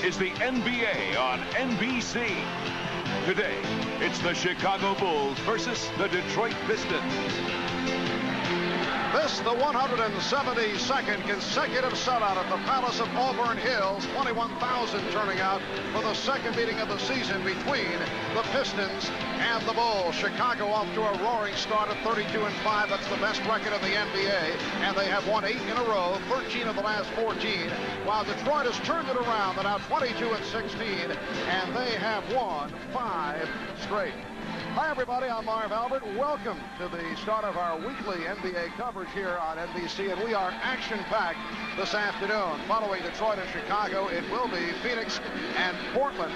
is the NBA on NBC. Today, it's the Chicago Bulls versus the Detroit Pistons. This, the 172nd consecutive sellout at the Palace of Auburn Hills. 21,000 turning out for the second meeting of the season between the Pistons and the Bulls. Chicago off to a roaring start at 32-5. That's the best record in the NBA. And they have won 8 in a row, 13 of the last 14. While Detroit has turned it around. They're now 22-16. And they have won 5 straight. Hi, everybody. I'm Marv Albert. Welcome to the start of our weekly NBA coverage here on NBC, and we are action-packed this afternoon. Following Detroit and Chicago, it will be Phoenix and Portland.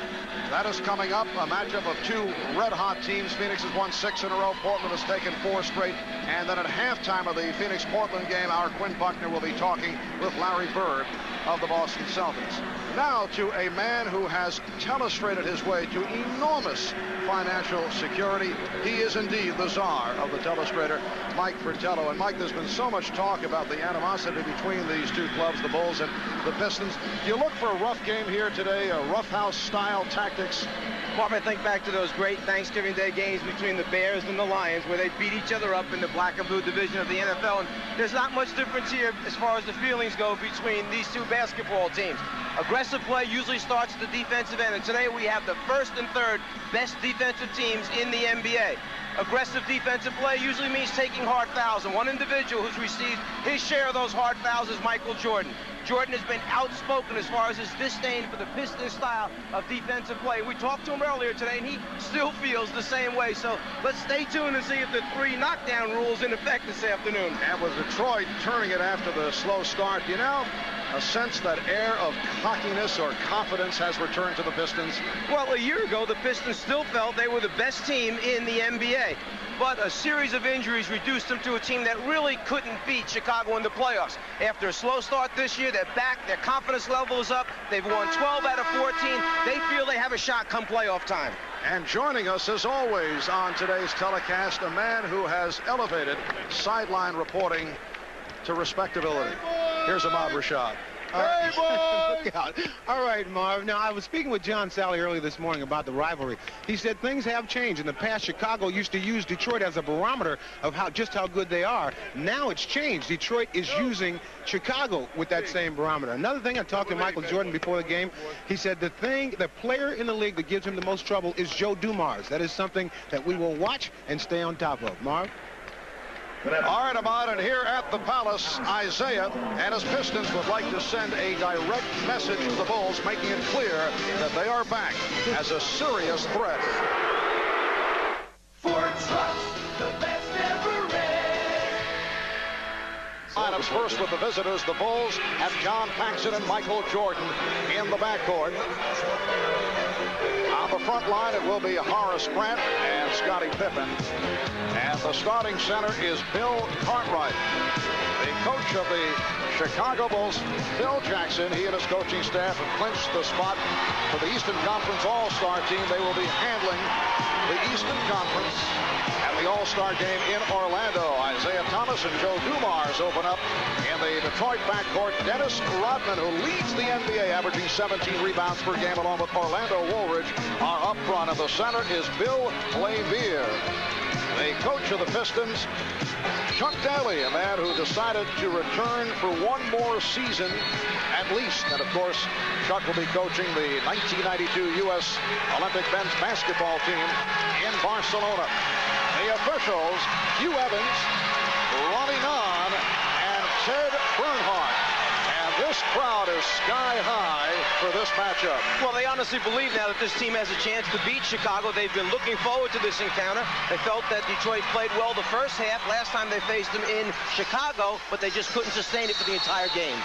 That is coming up, a matchup of two red-hot teams. Phoenix has won 6 in a row. Portland has taken 4 straight. And then at halftime of the Phoenix-Portland game, our Quinn Buckner will be talking with Larry Bird of the Boston Celtics. Now to a man who has telestrated his way to enormous financial security. He is indeed the czar of the telestrator, Mike Fratello. And Mike, there's been so much talk about the animosity between these two clubs, the Bulls and the Pistons. Do you look for a rough game here today, a roughhouse style tactics? Marv, I think back to those great Thanksgiving Day games between the Bears and the Lions, where they beat each other up in the black and blue division of the NFL. And there's not much difference here as far as the feelings go between these two basketball teams. Aggressive play usually starts at the defensive end, and today we have the first and third best defensive teams in the NBA. Aggressive defensive play usually means taking hard fouls, and one individual who's received his share of those hard fouls is Michael Jordan. Jordan has been outspoken as far as his disdain for the Pistons style of defensive play. We talked to him earlier today, and he still feels the same way. So let's stay tuned and see if the 3 knockdown rules in effect this afternoon. And with Detroit turning it after the slow start, you know, a sense that air of cockiness or confidence has returned to the Pistons? Well, a year ago, the Pistons still felt they were the best team in the NBA. But a series of injuries reduced them to a team that really couldn't beat Chicago in the playoffs. After a slow start this year, they're back, their confidence level is up, they've won 12 out of 14, they feel they have a shot come playoff time. And joining us, as always, on today's telecast, a man who has elevated sideline reporting to respectability. Here's Ahmad Rashad. Hey, boy! Look out. All right, Marv. Now, I was speaking with John Sally earlier this morning about the rivalry. He said things have changed. In the past, Chicago used to use Detroit as a barometer of just how good they are. Now it's changed. Detroit is using Chicago with that same barometer. Another thing, I talked to Michael Jordan before the game. He said the player in the league that gives him the most trouble is Joe Dumars. That is something that we will watch and stay on top of. Marv? All right, Ahmad, and here at the Palace, Isaiah and his Pistons would like to send a direct message to the Bulls, making it clear that they are back as a serious threat. For trust, the best ever red. Lineups first with the visitors. The Bulls have John Paxson and Michael Jordan in the backcourt. On the front line, it will be Horace Grant and Scottie Pippen. And the starting center is Bill Cartwright. The coach of the Chicago Bulls, Phil Jackson, he and his coaching staff have clinched the spot for the Eastern Conference All-Star team. They will be handling the Eastern Conference and the All-Star game in Orlando. Isaiah Thomas and Joe Dumars open up in the Detroit backcourt. Dennis Rodman, who leads the NBA, averaging 17 rebounds per game, along with Orlando Woolridge, are up front. And the center is Bill Laimbeer. The coach of the Pistons, Chuck Daly, a man who decided to return for one more season at least. And, of course, Chuck will be coaching the 1992 U.S. Olympic men's basketball team in Barcelona. The officials, Hugh Evans, Ronnie Nunn, and Ted Bernhardt. And this crowd is sky high for this matchup. Well, they honestly believe now that this team has a chance to beat Chicago. They've been looking forward to this encounter. They felt that Detroit played well the first half. Last time they faced them in Chicago, but they just couldn't sustain it for the entire game.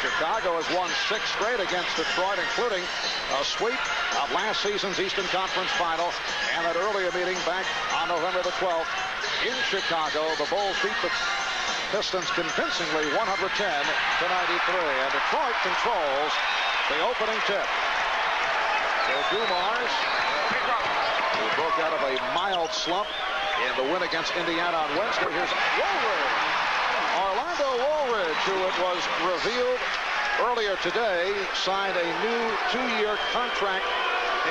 Chicago has won 6 straight against Detroit, including a sweep of last season's Eastern Conference Final and that earlier meeting back on November the 12th in Chicago. The Bulls beat the Pistons convincingly 110-93, and Detroit controls the opening tip. So Dumars, who broke out of a mild slump in the win against Indiana on Wednesday. Here's Woolridge. Orlando Woolridge, who it was revealed earlier today signed a new 2-year contract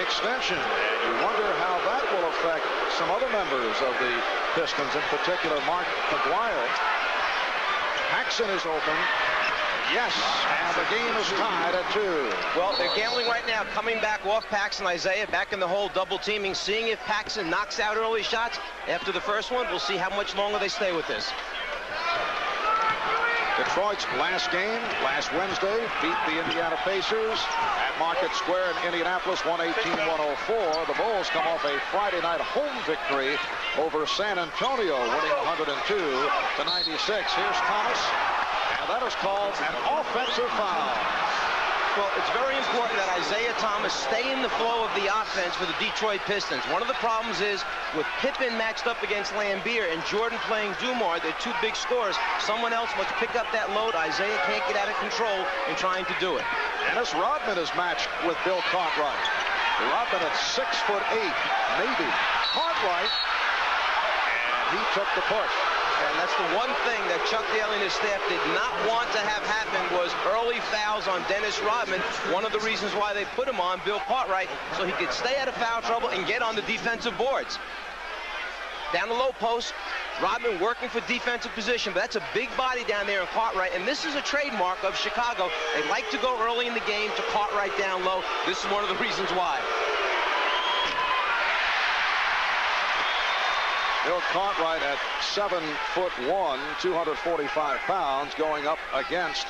extension. And you wonder how that will affect some other members of the Pistons, in particular Mark McGuire. Paxson is open. Yes, and the game is tied at 2. Well, they're gambling right now, coming back off Paxson, Isaiah, back in the hole, double teaming, seeing if Paxson knocks out early shots after the first one. We'll see how much longer they stay with this. Detroit's last game, last Wednesday, beat the Indiana Pacers at Market Square in Indianapolis, 118-104. The Bulls come off a Friday night home victory over San Antonio, winning 102-96. Here's Thomas, and that is called an offensive foul. Well, it's very important that Isaiah Thomas stay in the flow of the offense for the Detroit Pistons. One of the problems is with Pippen matched up against Lambier and Jordan playing Dumars, they're two big scorers. Someone else must pick up that load. Isaiah can't get out of control in trying to do it. Dennis Rodman is matched with Bill Cartwright. Rodman at 6'8", maybe. Cartwright, and he took the push. And that's the one thing that Chuck Daly and his staff did not want to have happen was early fouls on Dennis Rodman. One of the reasons why they put him on Bill Cartwright, so he could stay out of foul trouble and get on the defensive boards. Down the low post, Rodman working for defensive position, but that's a big body down there in Cartwright, and this is a trademark of Chicago. They like to go early in the game to Cartwright down low. This is one of the reasons why. Bill Cartwright at 7'1", 245 pounds, going up against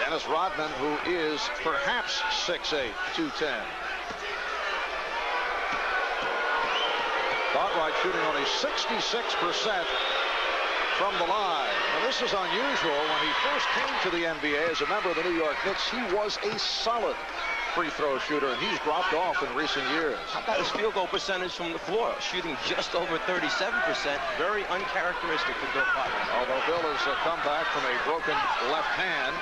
Dennis Rodman, who is perhaps 6'8", 210. Cartwright shooting only 66% from the line. And this is unusual. When he first came to the NBA as a member of the New York Knicks, he was a solid free throw shooter, and he's dropped off in recent years. How about his field goal percentage from the floor? Shooting just over 37%. Very uncharacteristic for Bill Cartwright. Although Bill has come back from a broken left hand.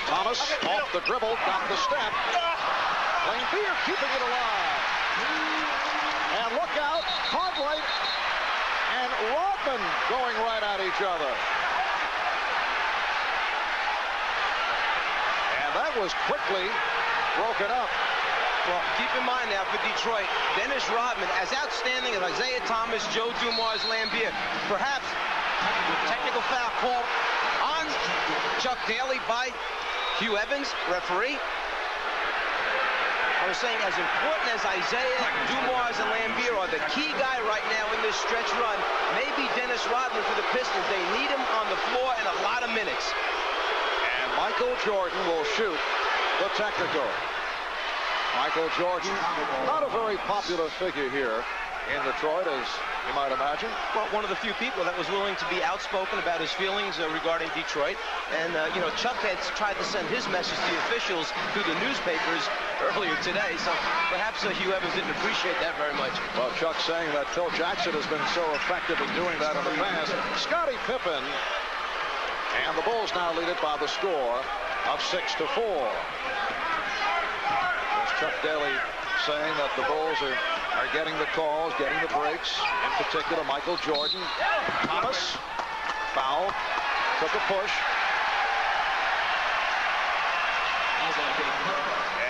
Thomas off the dribble, got the step. Lambier keeping it alive. And look out, Cartwright and Rodman going right at each other. That was quickly broken up. Well, keep in mind now for Detroit, Dennis Rodman, as outstanding as Isaiah Thomas, Joe Dumars, Lambier, perhaps with technical foul call on Chuck Daly by Hugh Evans, referee. I was saying, as important as Isaiah, Dumars, and Lambier are, the key guy right now in this stretch run may be Dennis Rodman for the Pistons. They need him on the floor in a lot of minutes. Michael Jordan will shoot the technical. Michael Jordan, not a very popular figure here in Detroit, as you might imagine. Well, one of the few people that was willing to be outspoken about his feelings regarding Detroit. And, you know, Chuck had tried to send his message to the officials through the newspapers earlier today, so perhaps Hugh Evans didn't appreciate that very much. Well, Chuck saying that Phil Jackson has been so effective in doing that in the past. Scottie Pippen. And the Bulls now lead it by the score of 6-4. As Chuck Daly saying that the Bulls are getting the calls, getting the breaks. In particular, Michael Jordan. Thomas, foul, took a push.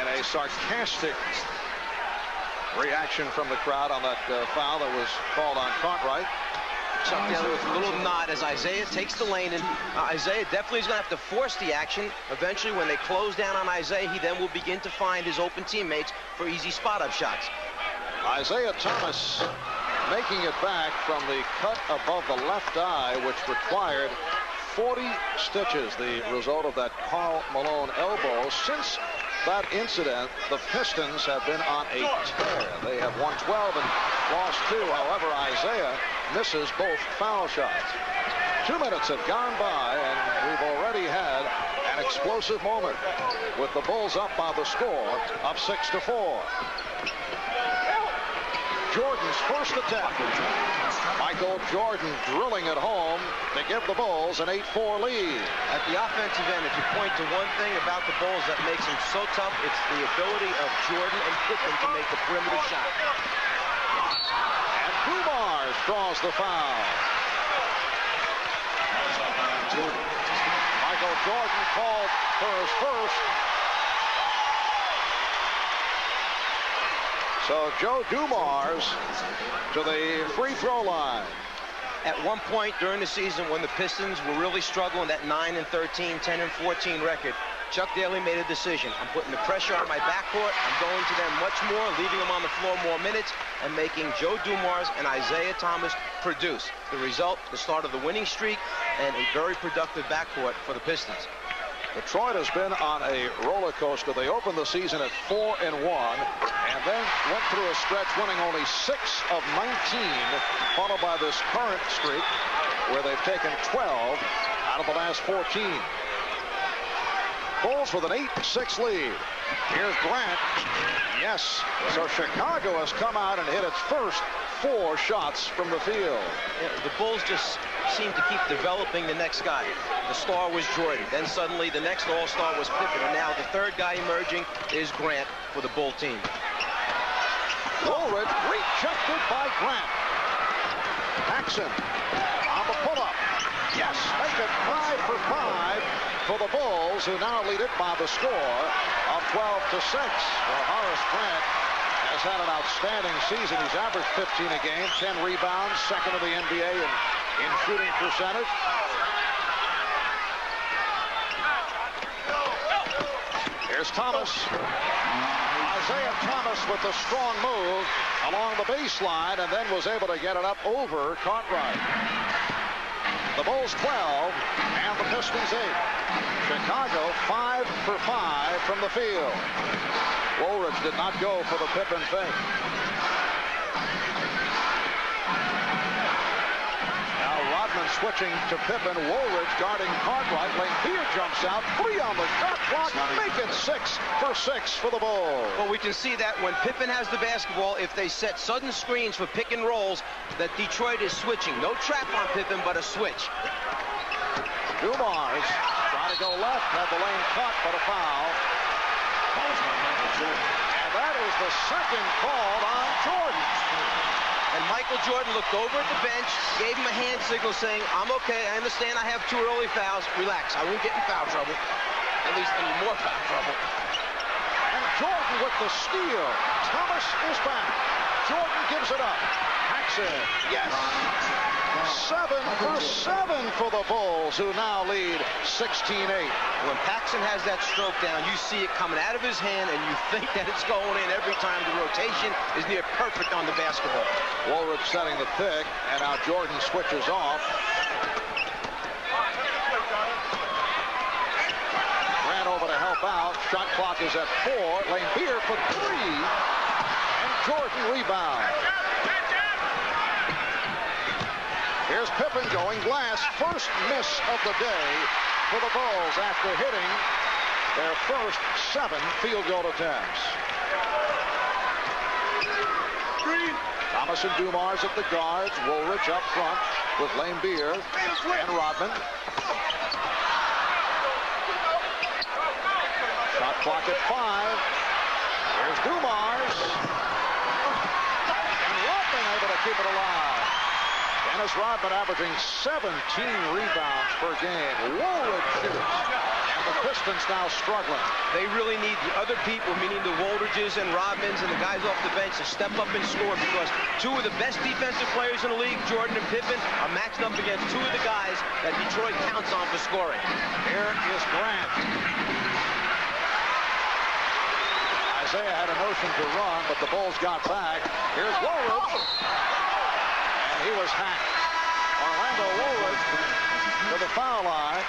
And a sarcastic reaction from the crowd on that foul that was called on Cartwright. Chuck Daly with a little nod as Isaiah takes the lane, and Isaiah definitely is going to have to force the action. Eventually, when they close down on Isaiah, he then will begin to find his open teammates for easy spot-up shots. Isaiah Thomas making it back from the cut above the left eye, which required 40 stitches, the result of that Karl Malone elbow. Since that incident, the Pistons have been on a tear. They have won 12 and lost 2. However, Isaiah misses both foul shots. 2 minutes have gone by, and we've already had an explosive moment with the Bulls up by the score of 6-4. Jordan's first attempt. Michael Jordan drilling it home to give the Bulls an 8-4 lead. At the offensive end, if you point to one thing about the Bulls that makes them so tough, it's the ability of Jordan and Pippen to make the perimeter shot. And Dumars draws the foul. Michael Jordan called for his first. So Joe Dumars to the free throw line. At one point during the season when the Pistons were really struggling, that 9-13, 10-14 record, Chuck Daly made a decision. I'm putting the pressure on my backcourt. I'm going to them much more, leaving them on the floor more minutes, and making Joe Dumars and Isaiah Thomas produce. The result, the start of the winning streak, and a very productive backcourt for the Pistons. Detroit has been on a roller coaster. They opened the season at 4-1, and then went through a stretch winning only 6 of 19, followed by this current streak where they've taken 12 out of the last 14. Bulls with an 8-6 lead. Here's Grant. Yes, so Chicago has come out and hit its first 4 shots from the field. Yeah, the Bulls just seem to keep developing the next guy. The star was Jordan. Then suddenly the next all-star was Pippen. And now the third guy emerging is Grant for the Bull team. Woolridge rejected by Grant. Paxson on the pull-up. Yes, make it 5 for 5 for the Bulls, who now lead it by the score of 12-6. Well, Horace Grant has had an outstanding season. He's averaged 15 a game, 10 rebounds, second in the NBA in shooting percentage. Here's Thomas. Isaiah Thomas with the strong move along the baseline, and then was able to get it up over Cartwright. The Bulls 12 and the Pistons 8. Chicago 5 for 5 from the field. Woolridge did not go for the Pippen fake. Now Rodman switching to Pippen. Woolridge guarding Cartwright. Laimbeer jumps out. 3 on the shot clock. Make it 6 for 6 for the Bulls. Well, we can see that when Pippen has the basketball, if they set sudden screens for pick and rolls, that Detroit is switching. No trap on Pippen, but a switch. Dumars trying to go left, had the lane cut, but a foul. And that is the second call on Jordan. And Michael Jordan looked over at the bench, gave him a hand signal saying, I'm okay, I understand I have 2 early fouls. Relax, I won't get in foul trouble. At least any more foul trouble. And Jordan with the steal. Thomas is back. Jordan gives it up. Paxson, yes. 7 for 7 for the Bulls, who now lead 16-8. When Paxson has that stroke down, you see it coming out of his hand, and you think that it's going in every time. The rotation is near perfect on the basketball. Woolridge setting the pick, and now Jordan switches off. Ran over to help out. Shot clock is at 4. Laimbeer for 3, and Jordan rebounds. Here's Pippen going glass. First miss of the day for the Bulls after hitting their first 7 field goal attempts. Thomas and Dumars at the guards. Woolridge up front with Laimbeer and Rodman. Shot clock at 5. Here's Dumars. And Rodman able to keep it alive. Dennis Rodman averaging 17 rebounds per game. Woolridge shoots. And the Pistons now struggling. They really need the other people, meaning the Woolridges and Rodmans and the guys off the bench, to step up and score, because 2 of the best defensive players in the league, Jordan and Pippen, are matched up against 2 of the guys that Detroit counts on for scoring. Here is Grant. Isaiah had a notion to run, but the Bulls got back. Here's Woolridge. He was hacked. Orlando Woolridge to the foul line,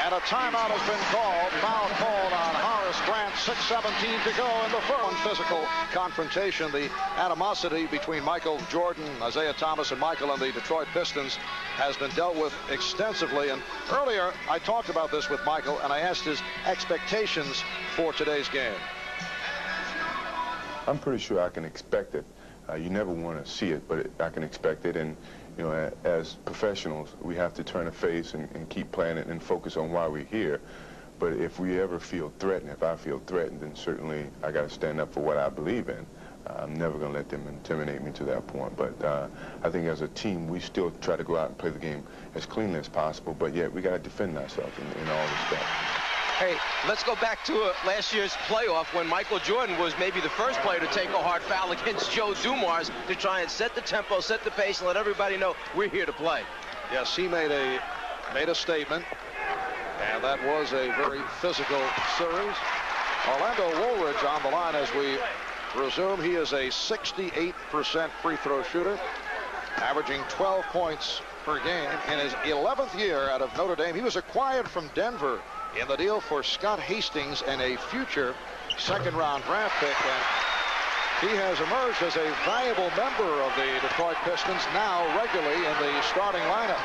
and a timeout has been called. Foul called on Horace Grant. 6:17 to go in the first. Physical confrontation. The animosity between Michael Jordan, Isaiah Thomas, and Michael and the Detroit Pistons has been dealt with extensively. And earlier, I talked about this with Michael, and I asked his expectations for today's game. I'm pretty sure I can expect it. You never want to see it, but I can expect it. And, you know, as professionals, we have to turn a face and keep playing it and focus on why we're here. But if we ever feel threatened, if I feel threatened, then certainly I got to stand up for what I believe in. I'm never going to let them intimidate me to that point. But I think as a team, we still try to go out and play the game as cleanly as possible, but yet we got to defend ourselves in all respects. Hey, let's go back to last year's playoff when Michael Jordan was maybe the first player to take a hard foul against Joe Dumars to try and set the tempo, set the pace, and let everybody know we're here to play. Yes, he made a statement, and that was a very physical series. Orlando Woolridge on the line as we resume. He is a 68% free throw shooter, averaging 12 points per game in his 11th year out of Notre Dame. He was acquired from Denver in the deal for Scott Hastings and a future second-round draft pick. And he has emerged as a valuable member of the Detroit Pistons, now regularly in the starting lineup.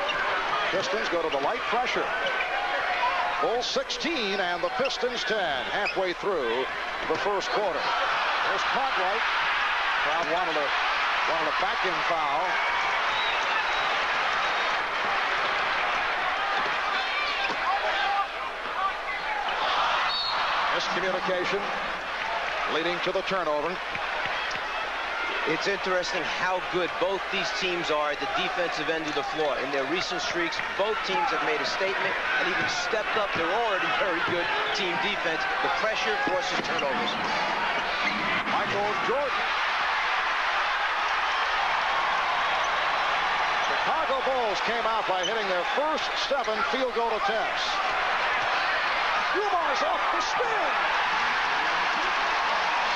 Pistons go to the light pressure. Bulls 16 and the Pistons 10 halfway through the first quarter. There's Cartwright. Crowd wanted a back-in foul. Miscommunication leading to the turnover. It's interesting how good both these teams are at the defensive end of the floor. In their recent streaks, both teams have made a statement and even stepped up their already very good team defense. The pressure forces turnovers. Michael Jordan. Chicago Bulls came out by hitting their first 7 field goal attempts. Dumas off the spin.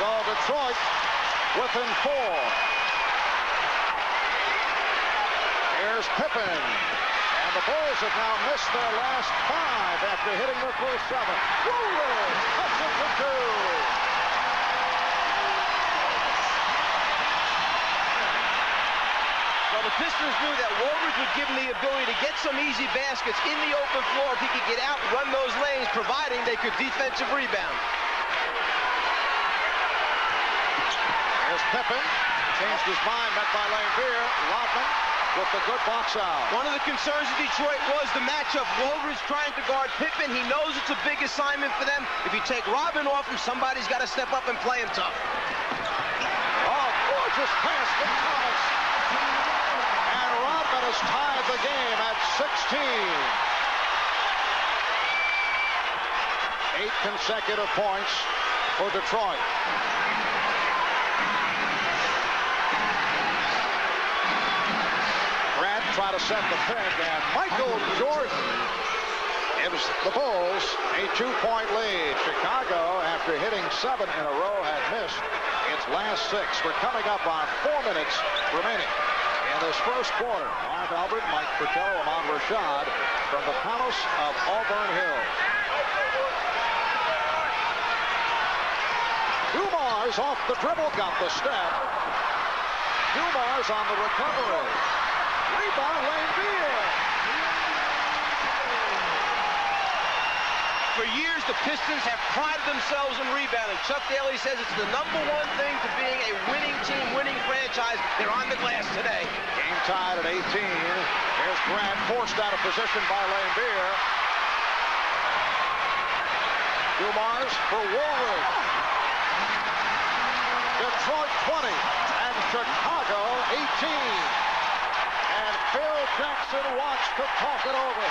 So Detroit within 4. Here's Pippen. And the Bulls have now missed their last 5 after hitting their first 7. Woolridge cuts it for 2. Well, the Pistons knew that Woolridge would give them the ability to get some easy baskets in the open floor if he could get out and run those lanes, providing they could defensive rebound. There's Pippen. Changed his mind, met by Lambeer. Rodman with the good box out. One of the concerns of Detroit was the matchup. Woolridge trying to guard Pippen. He knows it's a big assignment for them. If you take Rodman off him, somebody's got to step up and play him tough. Oh, gorgeous pass from Thomas. And Rodman has tied the game at 16. 8 consecutive points for Detroit. Grant tried to set the pick, and Michael Jordan gives the Bulls a 2-point lead. Chicago, after hitting 7 in a row, had missed its last 6. We're coming up on 4 minutes remaining in this first quarter. Marv Albert, Mike Fratello, Ahmad Rashad from the Palace of Auburn Hills. Dumars off the dribble, got the step. Dumars on the recovery. Rebound, Lambeer. For years, the Pistons have prided themselves in rebounding. Chuck Daly says it's the #1 thing to being a winning team, winning franchise. They're on the glass today. Game tied at 18. Here's Grant, forced out of position by Lambeer. Dumars for Woolridge. Detroit 20 and Chicago 18. And Phil Jackson wants to talk it over.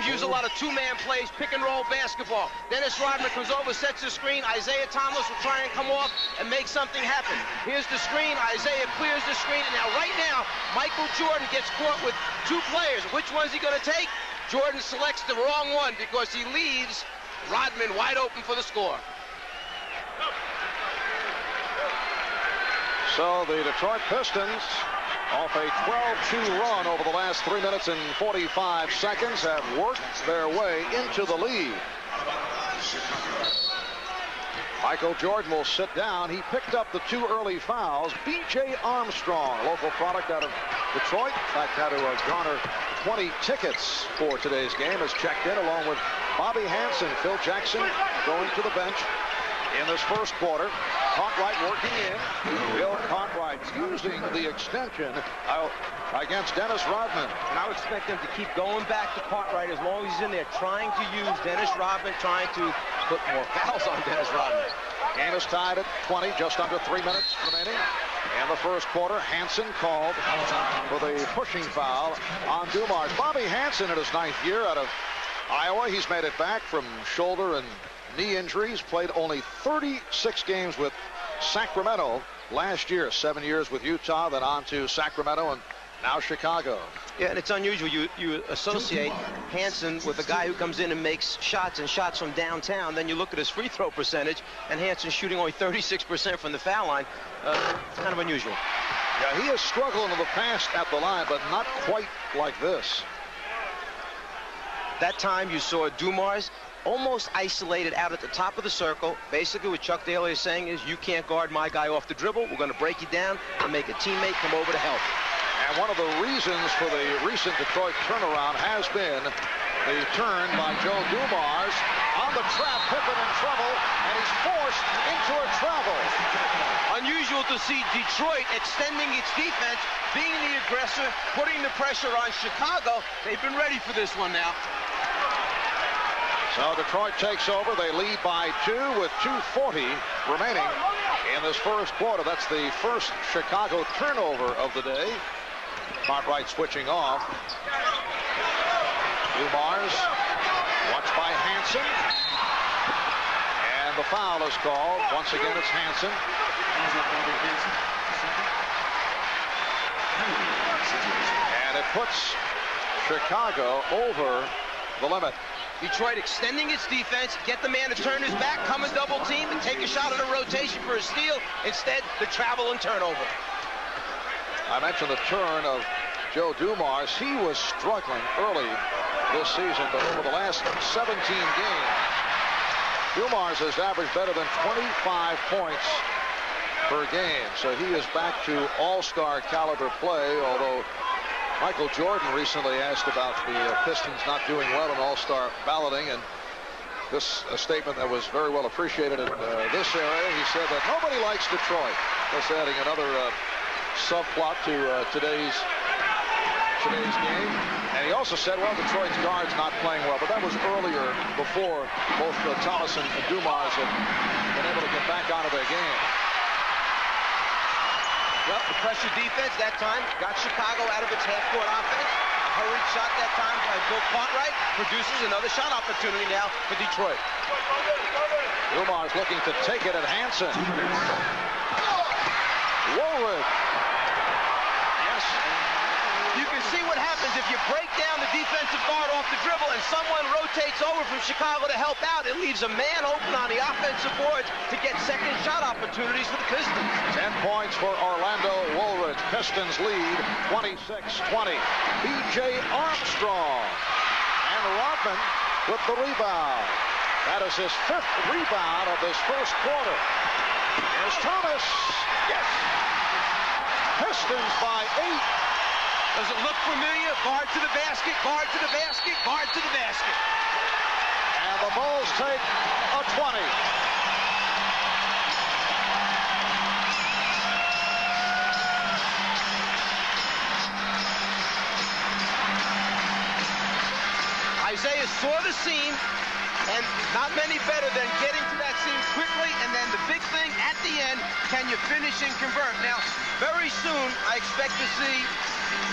Use a lot of two-man plays, pick-and-roll basketball. Dennis Rodman comes over, sets the screen. Isaiah Thomas will try and come off and make something happen. Here's the screen. Isaiah clears the screen. And now, right now, Michael Jordan gets caught with 2 players. Which one's he going to take? Jordan selects the wrong one because he leaves Rodman wide open for the score. So the Detroit Pistons, off a 12-2 run over the last 3 minutes and 45 seconds, have worked their way into the lead. Michael Jordan will sit down. He picked up the 2 early fouls. B.J. Armstrong, local product out of Detroit, in fact, had to garner 20 tickets for today's game, has checked in along with Bobby Hansen. Phil Jackson going to the bench in this first quarter. Cartwright working in. Bill Cartwright using the extension against Dennis Rodman. And I would expect them to keep going back to Cartwright as long as he's in there, trying to use Dennis Rodman, trying to put more fouls on Dennis Rodman. Game is tied at 20, just under 3 minutes remaining. In the first quarter, Hansen called for the pushing foul on Dumars. Bobby Hansen in his 9th year out of Iowa. He's made it back from shoulder and knee injuries. Played only 36 games with Sacramento last year. 7 years with Utah, then on to Sacramento, and now Chicago. Yeah, and it's unusual. You associate Hansen with a guy who comes in and makes shots from downtown. Then you look at his free throw percentage, and Hansen's shooting only 36% from the foul line. It's kind of unusual. Yeah, he has struggled in the past at the line, but not quite like this. That time you saw Dumars almost isolated out at the top of the circle. Basically what Chuck Daly is saying is, you can't guard my guy off the dribble. We're going to break you down and make a teammate come over to help. And one of the reasons for the recent Detroit turnaround has been the turn by Joe Dumars on the trap. Pippen in trouble, and he's forced into a travel. Unusual to see Detroit extending its defense, being the aggressor, putting the pressure on Chicago. They've been ready for this one now. So Detroit takes over. They lead by 2 with 2:40 remaining in this first quarter. That's the first Chicago turnover of the day. Cartwright switching off. Dumars watched by Hansen. And the foul is called. Once again, it's Hansen. And it puts Chicago over the limit. Detroit extending its defense, get the man to turn his back, come and double team, and take a shot at a rotation for a steal. Instead, the travel and turnover. I mentioned the turn of Joe Dumars. He was struggling early this season, but over the last 17 games, Dumars has averaged better than 25 points per game. So he is back to all-star caliber play, although Michael Jordan recently asked about the Pistons not doing well in all-star balloting, and this a statement that was very well appreciated in this area. He said that nobody likes Detroit. Thus adding another subplot to today's game. And he also said, well, Detroit's guards not playing well, but that was earlier, before both Thomas and Dumars had been able to get back onto their game. Well, the pressure defense that time got Chicago out of its half-court offense. A hurried shot that time by Bill Cartwright produces another shot opportunity now for Detroit. Dumars looking to take it at Hansen. Woolridge. Yes. You can see what happens if you break down the defensive guard off the dribble and someone rotates over from Chicago to help out. It leaves a man open on the offensive boards to get second shot opportunities for the Pistons. 10 points for Orlando Woolridge. Pistons lead 26-20. B.J. Armstrong. And Rodman with the rebound. That is his 5th rebound of this first quarter. Here's Thomas. Yes. Pistons by 8. Does it look familiar? Guard to the basket, guard to the basket, guard to the basket. And the Bulls take a 20. Isaiah saw the seam, and not many better than getting to that seam quickly, and then the big thing at the end, can you finish and convert? Now, very soon, I expect to see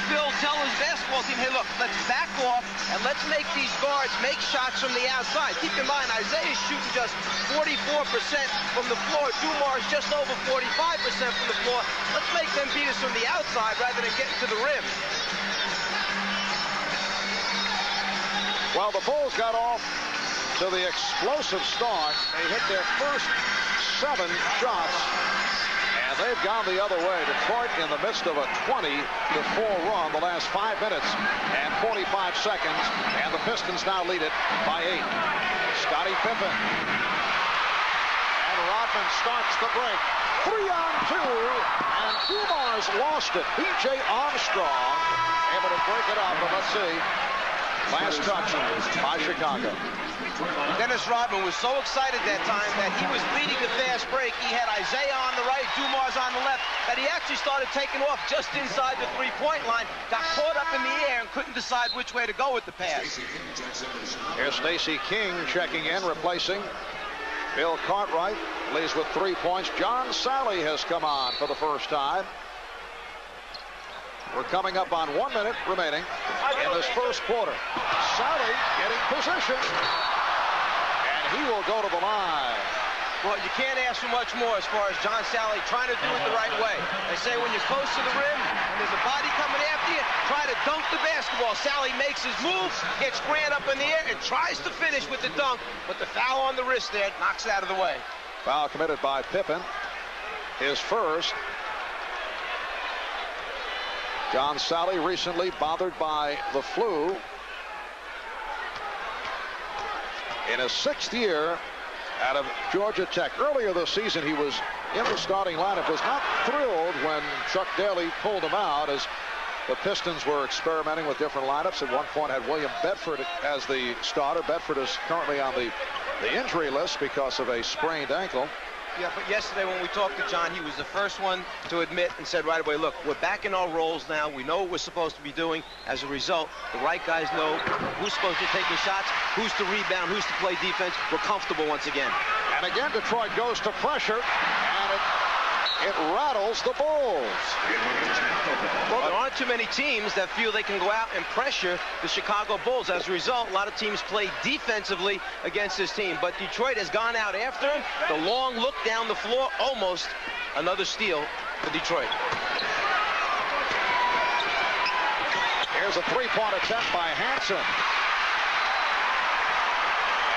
Phil tell his basketball team, hey, look, let's back off, and let's make these guards make shots from the outside. Keep in mind, Isaiah's shooting just 44% from the floor. Dumars just over 45% from the floor. Let's make them beat us from the outside rather than getting to the rim. Well, the Bulls got off to the explosive start. They hit their first 7 shots, and they've gone the other way. Detroit in the midst of a 20-4 run the last 5 minutes and 45 seconds, and the Pistons now lead it by 8. Scottie Pippen. And Rodman starts the break. 3-on-2, and Dumars lost it. B.J. Armstrong able to break it up, and let's see. Last touch by Chicago. Dennis Rodman was so excited that time that he was leading the fast break. He had Isaiah on the right, Dumars on the left, that he actually started taking off just inside the three-point line, got caught up in the air and couldn't decide which way to go with the pass. Here's Stacey King checking in, replacing Bill Cartwright. Leads with 3 points. John Sally has come on for the first time. We're coming up on 1 minute remaining in this first quarter. Sally getting position. And he will go to the line. Well, you can't ask for much more as far as John Sally trying to do it the right way. They say when you're close to the rim and there's a body coming after you, try to dunk the basketball. Sally makes his move, gets Grant up in the air, and tries to finish with the dunk, but the foul on the wrist there knocks it out of the way. Foul committed by Pippen. His first. John Sally recently bothered by the flu. In his 6th year out of Georgia Tech. Earlier this season, he was in the starting lineup. Was not thrilled when Chuck Daly pulled him out as the Pistons were experimenting with different lineups. At one point had William Bedford as the starter. Bedford is currently on the injury list because of a sprained ankle. Yeah, but yesterday when we talked to John, he was the first one to admit and said right away, look, we're back in our roles now. We know what we're supposed to be doing. As a result, the right guys know who's supposed to take the shots, who's to rebound, who's to play defense. We're comfortable once again. And again, Detroit goes to pressure, and it rattles the Bulls. Well, there aren't too many teams that feel they can go out and pressure the Chicago Bulls. As a result, a lot of teams play defensively against this team. But Detroit has gone out after him. The long look down the floor, almost another steal for Detroit. Here's a three-point attempt by Hansen.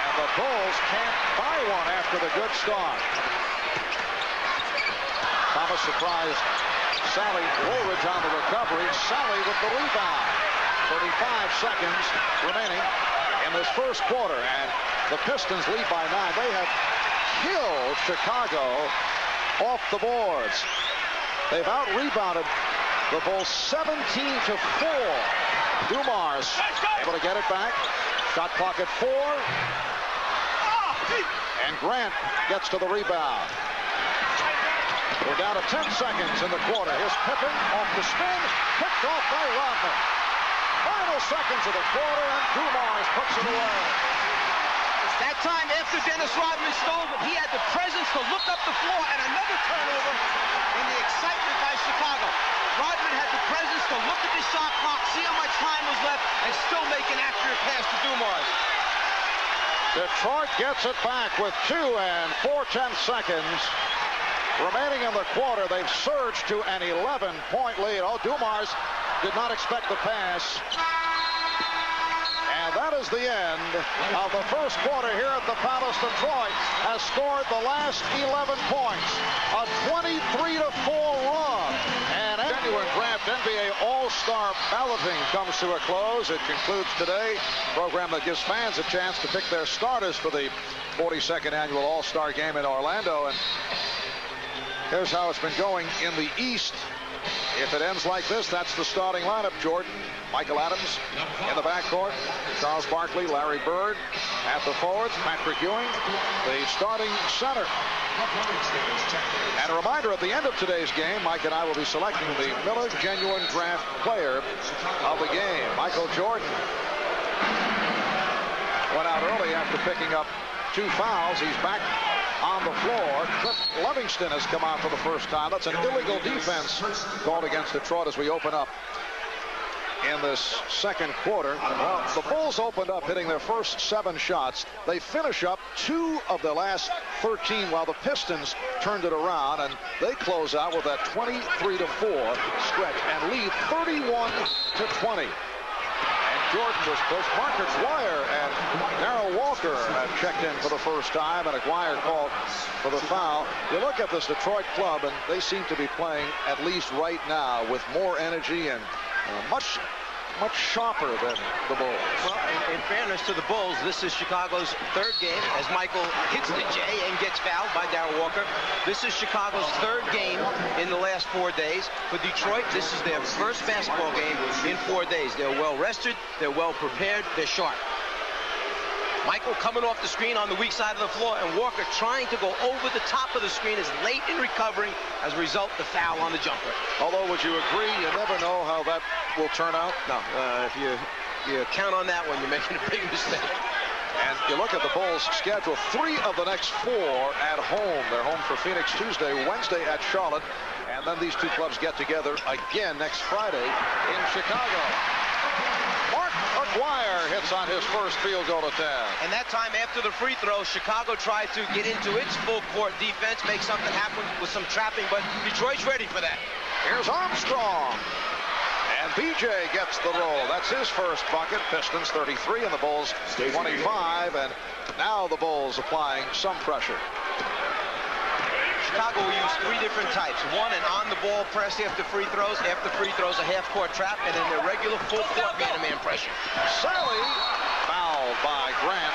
And the Bulls can't buy one after the good start. Thomas surprised Sally. Woolridge on the recovery. Sally with the rebound. 35 seconds remaining in this first quarter. And the Pistons lead by 9. They have killed Chicago off the boards. They've out-rebounded the Bulls 17-4. Dumars able to get it back. Shot clock at 4. And Grant gets to the rebound. We're down to 10 seconds in the quarter. Here's Pippen off the spin, picked off by Rodman. Final seconds of the quarter, and Dumars puts it away. That time after Dennis Rodman stole it, he had the presence to look up the floor, and another turnover in the excitement by Chicago. Rodman had the presence to look at the shot clock, see how much time was left, and still make an accurate pass to Dumars. Detroit gets it back with 2 and 4/10 seconds remaining in the quarter. They've surged to an 11-point lead. Oh, Dumars did not expect the pass. And that is the end of the first quarter here at the Palace. Detroit has scored the last 11 points. A 23-4 run. And genuine draft NBA All-Star balloting comes to a close. It concludes today. Program that gives fans a chance to pick their starters for the 42nd annual All-Star game in Orlando. And here's how it's been going in the East. If it ends like this, that's the starting lineup. Jordan, Michael Adams in the backcourt, Charles Barkley, Larry Bird at the forwards, Patrick Ewing, the starting center. And a reminder, at the end of today's game, Mike and I will be selecting the Miller Genuine Draft Player of the game. Michael Jordan went out early after picking up 2 fouls. He's back on the floor. Cliff Livingston has come out for the first time. That's an illegal defense called against Detroit as we open up in this second quarter. Well, the Bulls opened up hitting their first 7 shots. They finish up 2 of their last 13 while the Pistons turned it around, and they close out with that 23-4 stretch and lead 31-20. Jordan was pushed. Marcus Dwyer and Darrell Walker have checked in for the first time, and Aguirre called for the foul. You look at this Detroit club, and they seem to be playing, at least right now, with more energy and much much sharper than the Bulls. Well, in fairness to the Bulls, this is Chicago's third game as Michael hits the J and gets fouled by Darrell Walker. This is Chicago's third game in the last 4 days. For Detroit, this is their first basketball game in 4 days. They're well rested, they're well prepared, they're sharp. Michael coming off the screen on the weak side of the floor, and Walker trying to go over the top of the screen is late in recovering. As a result, the foul on the jumper. Although, would you agree, you never know how that will turn out? No, if you count on that one, you're making a big mistake. And you look at the Bulls' schedule, 3 of the next 4 at home. They're home for Phoenix Tuesday, Wednesday at Charlotte, and then these two clubs get together again next Friday in Chicago. Mark Aguirre hits on his first field goal attempt. And that time after the free throw, Chicago tried to get into its full court defense, make something happen with some trapping, but Detroit's ready for that. Here's Armstrong. And BJ gets the roll. That's his first bucket. Pistons 33 and the Bulls 25. And now the Bulls applying some pressure. Chicago will use 3 different types. One, an on-the-ball press after free throws. After free throws, a half-court trap. And then their regular full-court man-to-man pressure. Sally fouled by Grant.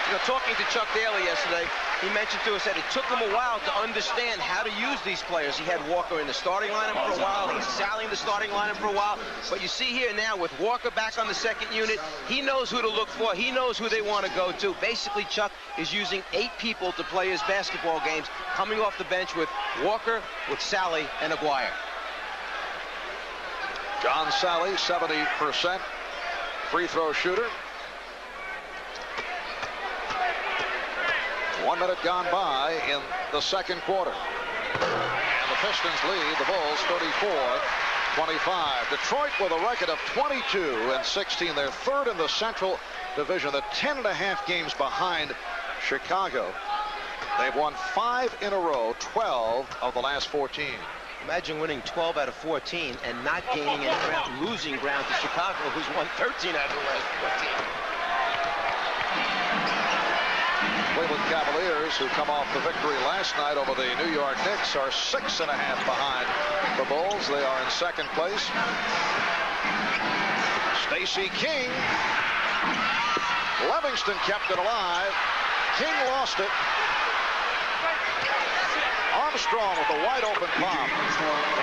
You know, talking to Chuck Daly yesterday, he mentioned to us that it took him a while to understand how to use these players. He had Walker in the starting lineup for a while. He had Sally in the starting lineup for a while. But you see here now with Walker back on the second unit, he knows who to look for. He knows who they want to go to. Basically, Chuck is using 8 people to play his basketball games, coming off the bench with Walker, with Sally, and Aguirre. John Sally, 70% free throw shooter. 1 minute gone by in the second quarter. And the Pistons lead the Bulls 34-25. Detroit with a record of 22-16. They're third in the Central Division. They're 10.5 games behind Chicago. They've won 5 in a row, 12 of the last 14. Imagine winning 12 out of 14 and not gaining any ground, losing ground to Chicago, who's won 13 out of the last 14. Cleveland Cavaliers, who come off the victory last night over the New York Knicks, are 6.5 behind the Bulls. They are in second place. Stacey King. Livingston kept it alive. King lost it. Armstrong with a wide open pop.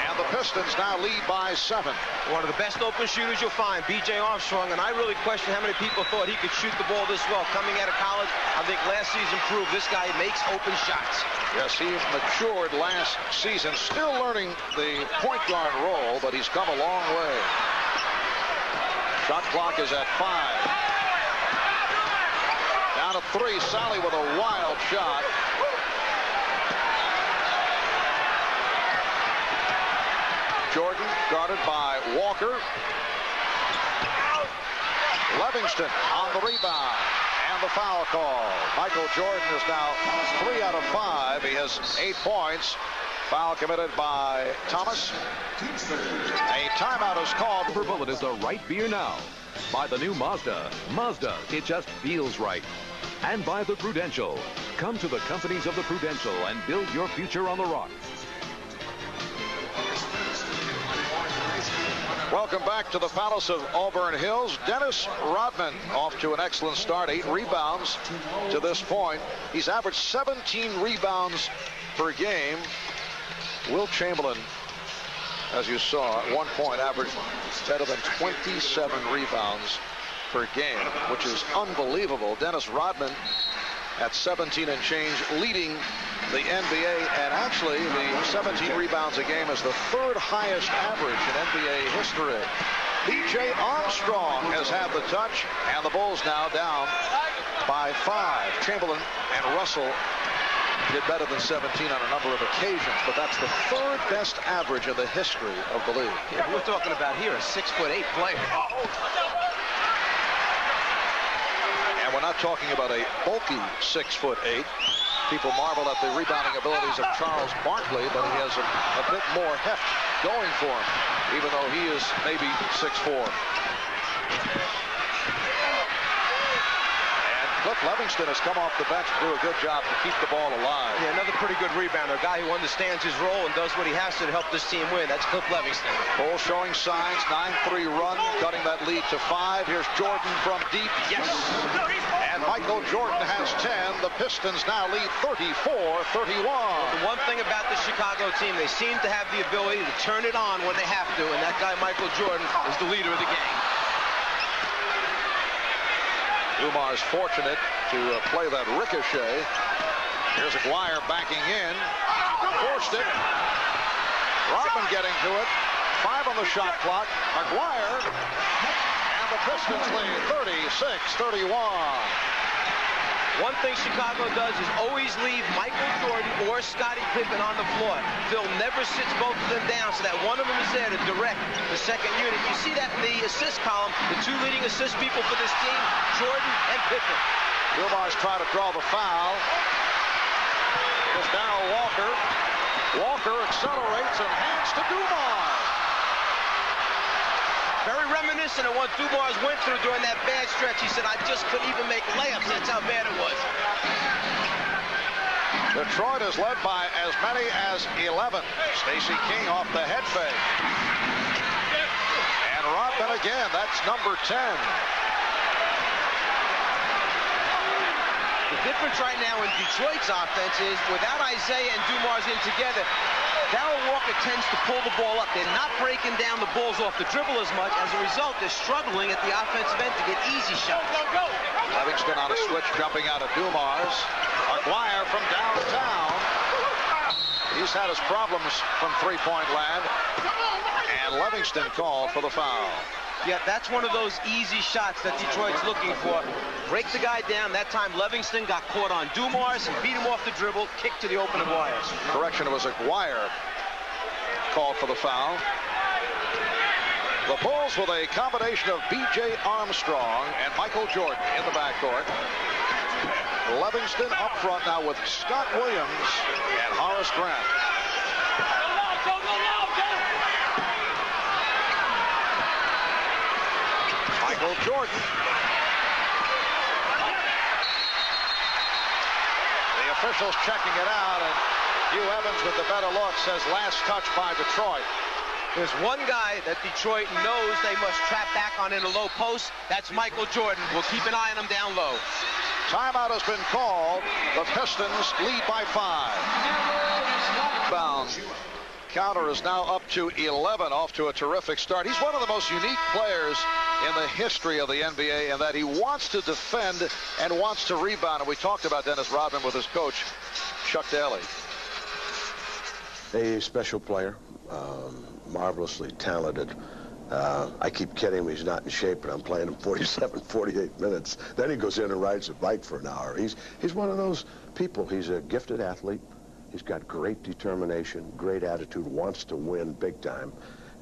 And the Pistons now lead by 7. One of the best open shooters you'll find, B.J. Armstrong, and I really question how many people thought he could shoot the ball this well. Coming out of college, I think last season proved this guy makes open shots. Yes, he matured last season, still learning the point guard role, but he's come a long way. Shot clock is at 5. Down to 3, Sally with a wild shot. Jordan guarded by Walker. Livingston on the rebound. And the foul call. Michael Jordan is now 3 out of 5. He has 8 points. Foul committed by Thomas. A timeout is called. Silver Bullet is the right beer now. By the new Mazda. Mazda, it just feels right. And by the Prudential. Come to the companies of the Prudential and build your future on the rock. Welcome back to the Palace of Auburn Hills. Dennis Rodman off to an excellent start. 8 rebounds to this point. He's averaged 17 rebounds per game. Will Chamberlain, as you saw, at one point averaged better than 27 rebounds per game, which is unbelievable. Dennis Rodman at 17 and change, leading the NBA, and actually the 17 rebounds a game is the 3rd highest average in NBA history. B.J. Armstrong has had the touch, and the Bulls now down by 5. Chamberlain and Russell did better than 17 on a number of occasions, but that's the 3rd best average in the history of the league. Yeah, we're talking about here a 6'8" player. And we're not talking about a bulky 6'8". People marvel at the rebounding abilities of Charles Barkley, but he has a bit more heft going for him, even though he is maybe 6'4". And Cliff Levingston has come off the bench to do a good job to keep the ball alive. Yeah, another pretty good rebounder, a guy who understands his role and does what he has to help this team win. That's Cliff Levingston. Bulls showing signs, 9-3 run, cutting that lead to 5. Here's Jordan from deep. Yes. And Michael Jordan has 10. The Pistons now lead 34-31. The one thing about the Chicago team, they seem to have the ability to turn it on when they have to, and that guy, Michael Jordan, is the leader of the game. Dumar's fortunate to play that ricochet. Here's Aguirre backing in. Forced it. Rodman getting to it. 5 on the shot clock. Aguirre. And the Pistons lead 36-31. One thing Chicago does is always leave Michael Jordan or Scottie Pippen on the floor. Phil never sits both of them down so that one of them is there to direct the second unit. You see that in the assist column, the 2 leading assist people for this team, Jordan and Pippen. Dumar's trying to draw the foul. It's Darrell Walker. Walker accelerates and hands to Dumar. Very reminiscent of what Dumars went through during that bad stretch. He said, I just couldn't even make layups. That's how bad it was. Detroit is led by as many as 11. Stacey King off the head fake. And Rodman again. That's number 10. The difference right now in Detroit's offense is without Isaiah and Dumars in together, Darrell Walker tends to pull the ball up. They're not breaking down the Bulls off the dribble as much. As a result, they're struggling at the offensive end to get easy shots. Levingston on a switch, jumping out of Dumars. Aguirre from downtown. He's had his problems from three-point land. And Levingston called for the foul. Yeah, that's one of those easy shots that Detroit's looking for. Break the guy down. That time, Levingston got caught on Dumars and beat him off the dribble, kicked to the open Aguirre. Correction, it was Aguirre called for the foul. The Bulls with a combination of B.J. Armstrong and Michael Jordan in the backcourt. Levingston up front now with Scott Williams and Horace Grant. Michael Jordan. The officials checking it out, and Hugh Evans with the better look says last touch by Detroit. There's one guy that Detroit knows they must trap back on in a low post. That's Michael Jordan. We'll keep an eye on him down low. Timeout has been called. The Pistons lead by 5. Bound. Counter is now up to 11, off to a terrific start. He's one of the most unique players in the history of the NBA in that he wants to defend and wants to rebound. And we talked about Dennis Rodman with his coach, Chuck Daly. A special player, marvelously talented. I keep kidding him he's not in shape, but I'm playing him 47, 48 minutes. Then he goes in and rides a bike for an hour. He's one of those people. He's a gifted athlete. He's got great determination, great attitude, wants to win big time,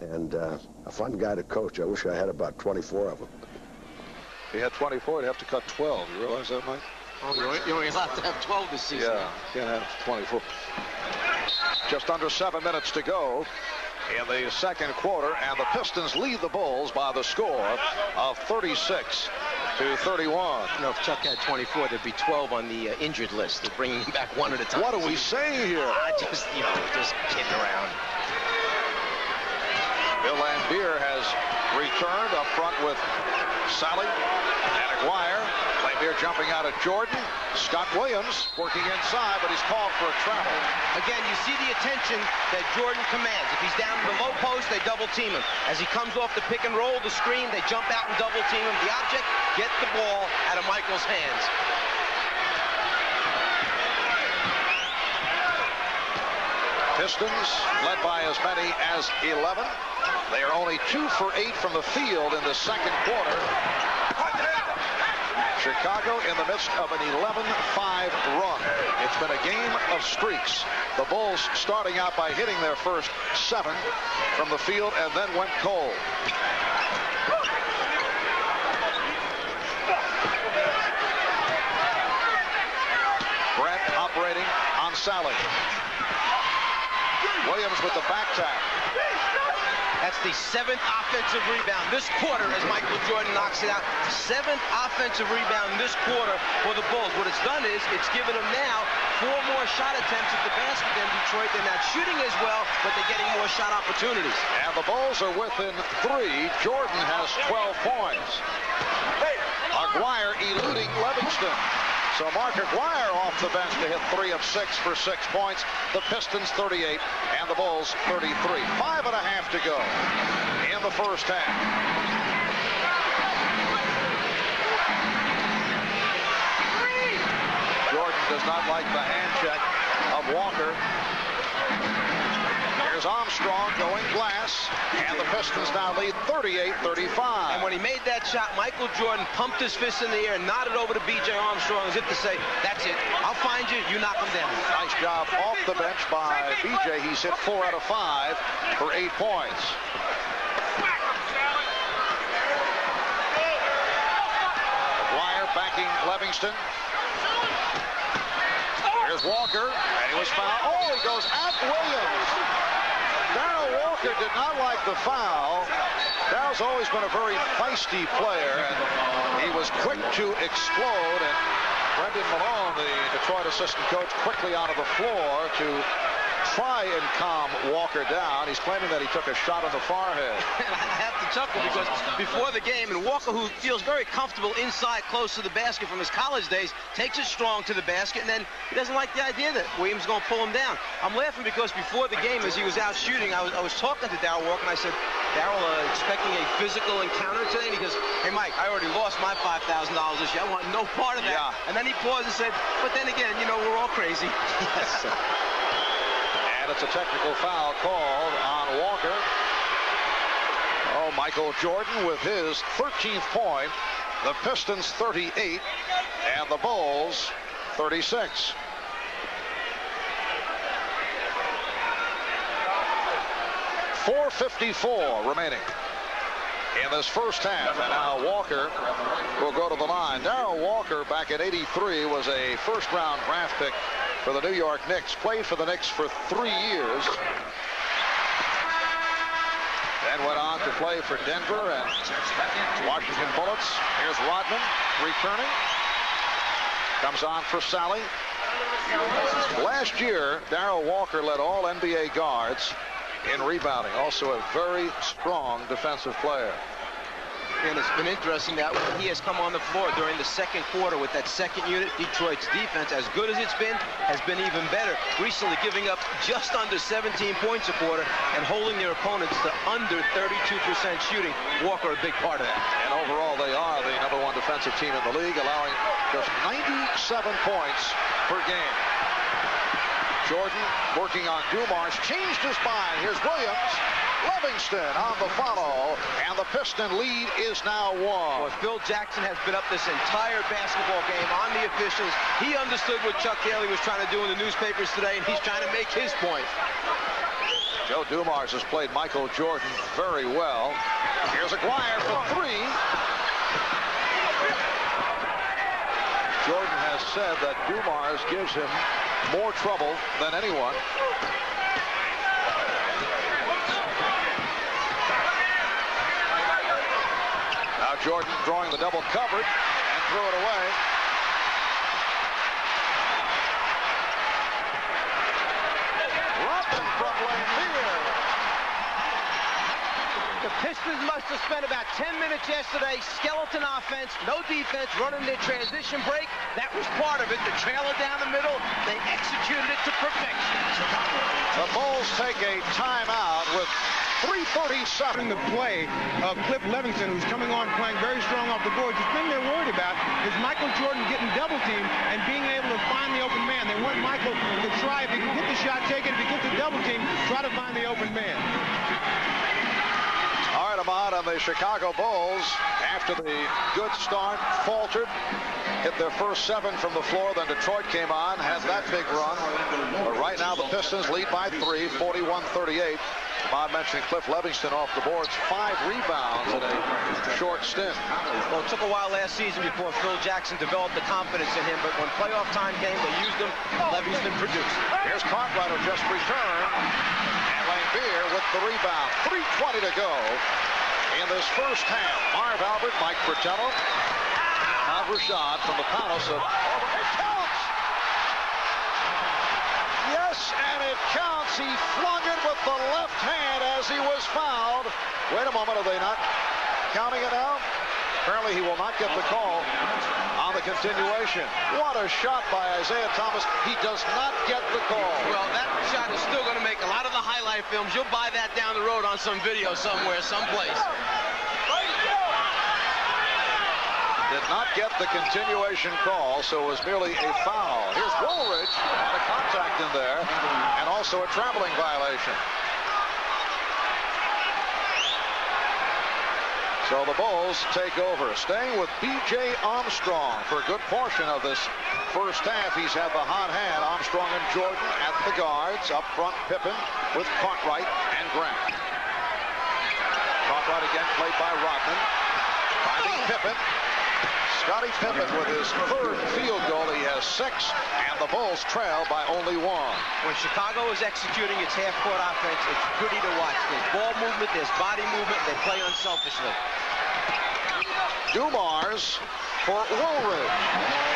and a fun guy to coach. I wish I had about 24 of them. If he had 24, he'd have to cut 12. You realize that, Mike? Oh, you're only allowed to have 12 this season. Yeah, can't have 24. Just under 7 minutes to go in the second quarter, and the Pistons lead the Bulls by the score of 36-31. You know, if Chuck had 24, there'd be 12 on the injured list. They're bringing him back one at a time. What are we saying here? Just kidding around. Bill Lambier has returned up front with Sally and Aguirre. Lambier jumping out at Jordan. Scott Williams working inside, but he's called for a travel. Again, you see the attention that Jordan commands. If he's down in the low post, they double team him. As he comes off the pick and roll, the screen, they jump out and double team him. The object, get the ball out of Michael's hands. Pistons led by as many as 11. They are only 2 for 8 from the field in the second quarter. Chicago in the midst of an 11-5 run. It's been a game of streaks. The Bulls starting out by hitting their first 7 from the field and then went cold. Brent operating on Sally. Williams with the back tap. That's the 7th offensive rebound this quarter as Michael Jordan knocks it out. 7th offensive rebound this quarter for the Bulls. What it's done is it's given them now 4 more shot attempts at the basket than Detroit. They're not shooting as well, but they're getting more shot opportunities. And the Bulls are within 3. Jordan has 12 points. Aguirre eluding Livingston. So Mark Aguirre off the bench to hit 3 of 6 for 6 points. The Pistons 38 and the Bulls 33. 5.5 to go in the first half. Jordan does not like the hand check of Walker. Here's Armstrong going glass, and the Pistons now lead 38-35. And when he made that shot, Michael Jordan pumped his fist in the air and nodded over to B.J. Armstrong as if to say, that's it, I'll find you, you knock him down. Nice job off the bench by B.J. He's hit 4 out of 5 for 8 points. Aguirre backing Livingston. Here's Walker, and he was fouled. Oh, he goes at Williams. Darryl Walker did not like the foul. Darryl's always been a very feisty player, and he was quick to explode. And Brendan Malone, the Detroit assistant coach, quickly out of the floor to try and calm Walker down. He's claiming that he took a shot on the forehead. And I have to chuckle because before the game, and Walker, who feels very comfortable inside close to the basket from his college days, takes it strong to the basket, and then he doesn't like the idea that Williams is going to pull him down. I'm laughing because before the game, as he was out shooting, I was talking to Darryl Walker, and I said, Darryl, expecting a physical encounter today? And he goes, hey, Mike, I already lost my $5,000 this year. I want no part of that. Yeah. And then he paused and said, but then again, you know, we're all crazy. Yes. And it's a technical foul called on Walker. Oh, Michael Jordan with his 13th point. The Pistons 38 and the Bulls 36. .454 remaining in this first half. And now Walker will go to the line. Darryl Walker, back in '83, was a first-round draft pick for the New York Knicks. Played for the Knicks for 3 years. Then went on to play for Denver and Washington Bullets. Here's Rodman returning. Comes on for Sally. Last year, Darryl Walker led all NBA guards in rebounding. Also a very strong defensive player. And it's been interesting that when he has come on the floor during the second quarter with that second unit, Detroit's defense, as good as it's been, has been even better. Recently giving up just under 17 points a quarter and holding their opponents to under 32% shooting. Walker a big part of that. And overall, they are the #1 defensive team in the league, allowing just 97 points per game. Jordan working on Dumars, changed his mind. Here's Williams. Livingston on the follow, and the Piston lead is now 1. Well, Phil Jackson has been up this entire basketball game on the officials. He understood what Chuck Daly was trying to do in the newspapers today, and he's trying to make his point. Joe Dumars has played Michael Jordan very well. Here's Aguirre for 3. Jordan has said that Dumars gives him more trouble than anyone. Now Jordan drawing the double coverage and threw it away. Robin from Lanier. The Pistons must have spent about 10 minutes yesterday, skeleton offense, no defense, running their transition break. That was part of it. The trailer down the middle, they executed it to perfection. The Bulls take a timeout with 3:37. The play of Cliff Livingston, who's coming on playing very strong off the boards. The thing they're worried about is Michael Jordan getting double teamed and being able to find the open man. They want Michael to try, if he can get the shot taken, if he gets the double team, try to find the open man. All right, Ahmad, on the Chicago Bulls, after the good start, faltered, hit their first 7 from the floor, then Detroit came on, had that big run. But right now the Pistons lead by 3, 41-38. Ahmad mentioning Cliff Livingston off the boards, 5 rebounds in a short stint. Well, it took a while last season before Phil Jackson developed the confidence in him, but when playoff time came, they used him. Livingston produced. Here's Cartwright, who just returned, and laying Beer with the rebound. 3:20 to go in this first half. Marv Albert, Mike Fratello. Now Rashad from the palace of... It counts! Yes, and it counts. He flung it with the left hand as he was fouled. Wait a moment, are they not counting it now? Apparently he will not get the call on the continuation. What a shot by Isaiah Thomas. He does not get the call. Well, that shot is still going to make a lot of the highlight films. You'll buy that down the road on some video somewhere, someplace. Did not get the continuation call, so it was merely a foul. Here's Woolridge, a lot of contact in there, and also a traveling violation. So the Bulls take over, staying with B.J. Armstrong for a good portion of this first half. He's had the hot hand. Armstrong and Jordan at the guards. Up front, Pippen with Cartwright and Grant. Cartwright again played by Rodman. Finding Pippen. Scottie Pippen with his third field goal. He has 6, and the Bulls trail by only 1. When Chicago is executing its half-court offense, it's pretty to watch. There's ball movement, there's body movement, they play unselfishly. Dumars for Woolridge.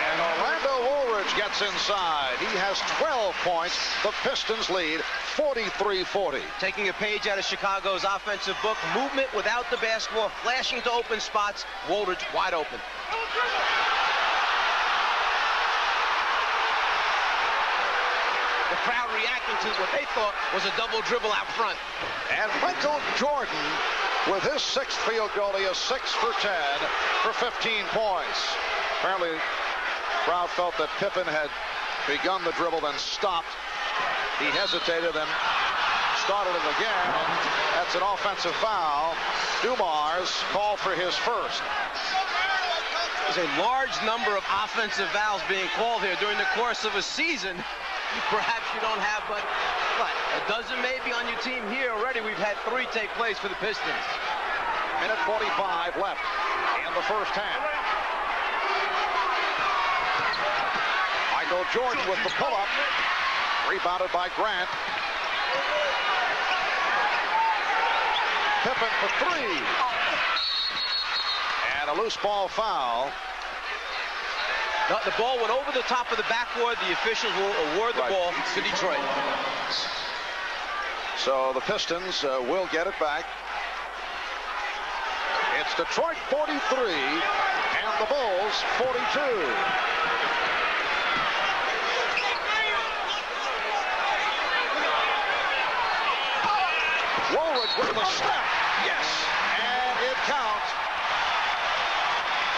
And Orlando Woolridge gets inside. He has 12 points. The Pistons lead 43-40. Taking a page out of Chicago's offensive book, movement without the basketball, flashing to open spots, Woolridge wide open. The crowd reacting to what they thought was a double dribble out front. And Michael Jordan with his 6th field goal. He is 6 for 10 for 15 points. Apparently, the crowd felt that Pippen had begun the dribble, then stopped. He hesitated and started it again, and that's an offensive foul. Dumars called for his first. There's a large number of offensive fouls being called here during the course of a season. Perhaps you don't have, but a dozen maybe on your team here already. We've had 3 take place for the Pistons. Minute 45 left in the first half. Michael Jordan with the pull-up. Rebounded by Grant. Pippen for 3. And a loose ball foul. The ball went over the top of the backboard. The officials will award the ball to Detroit. So the Pistons will get it back. It's Detroit 43 and the Bulls 42. Woolridge with the step. Yes, and it counts.